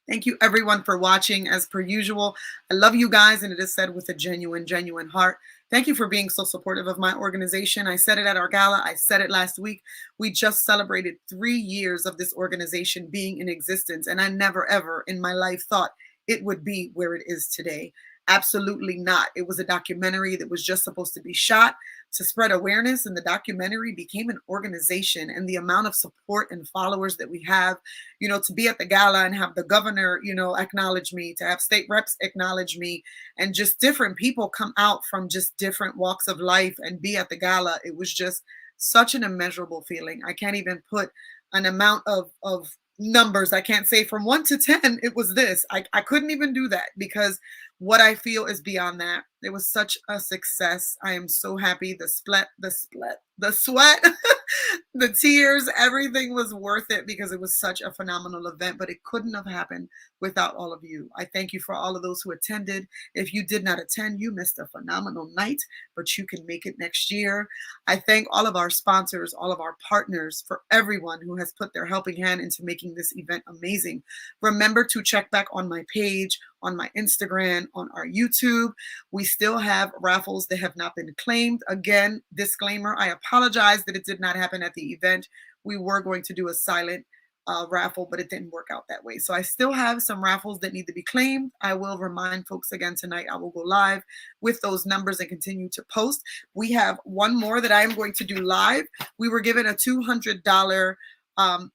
[SPEAKER 1] Thank you, everyone, for watching. As per usual, I love you guys, and it is said with a genuine heart. Thank you for being so supportive of my organization. I said it at our gala. I said it last week. We just celebrated 3 years of this organization being in existence, and I never, ever in my life thought it would be where it is today. Absolutely not. It was a documentary that was just supposed to be shot to spread awareness, and the documentary became an organization. And the amount of support and followers that we have, to be at the gala and have the governor, acknowledge me, to have state reps acknowledge me, and just different people come out from just different walks of life and be at the gala. It was just such an immeasurable feeling. I can't even put an amount of numbers. I can't say from 1 to 10, it was this. I couldn't even do that, because what I feel is beyond that. It was such a success. I am so happy. The sweat, the tears, everything was worth it, because it was such a phenomenal event, but it couldn't have happened without all of you. I thank you for all of those who attended. If you did not attend, you missed a phenomenal night, but you can make it next year. I thank all of our sponsors, all of our partners, for everyone who has put their helping hand into making this event amazing. Remember to check back on my page, on my Instagram, on our YouTube. We still have raffles that have not been claimed. Again, disclaimer, I apologize that it did not happen at the event. We were going to do a silent raffle, but it didn't work out that way. So I still have some raffles that need to be claimed. I will remind folks again tonight. I will go live with those numbers and continue to post. We have one more that I am going to do live. We were given a $200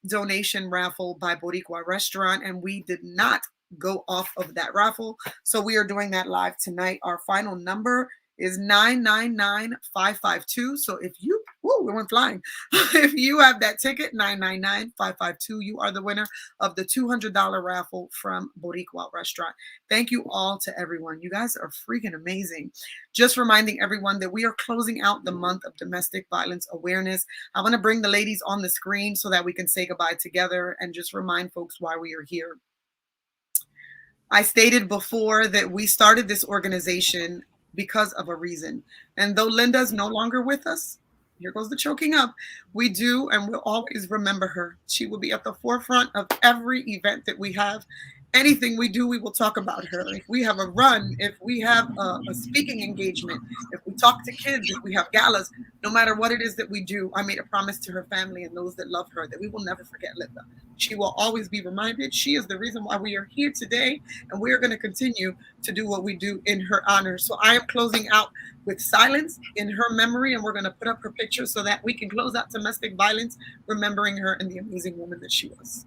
[SPEAKER 1] donation raffle by Boricua Restaurant, and we did not go off of that raffle. So we are doing that live tonight. Our final number is 999552. So if you, we went flying. If you have that ticket, 999552, you are the winner of the $200 raffle from Boricua Restaurant. Thank you all to everyone. You guys are freaking amazing. Just reminding everyone that we are closing out the month of domestic violence awareness. I want to bring the ladies on the screen so that we can say goodbye together and just remind folks why we are here. I stated before that we started this organization because of a reason. And though Linda is no longer with us, here goes the choking up, we do and will always remember her. She will be at the forefront of every event that we have. Anything we do, we will talk about her. If we have a run, if we have a speaking engagement, if we talk to kids, if we have galas, no matter what it is that we do, I made a promise to her family and those that love her that we will never forget Linda. She will always be reminded. She is the reason why we are here today, and we are going to continue to do what we do in her honor. So I am closing out with silence in her memory, and we're going to put up her picture so that we can close out domestic violence, remembering her and the amazing woman that she was.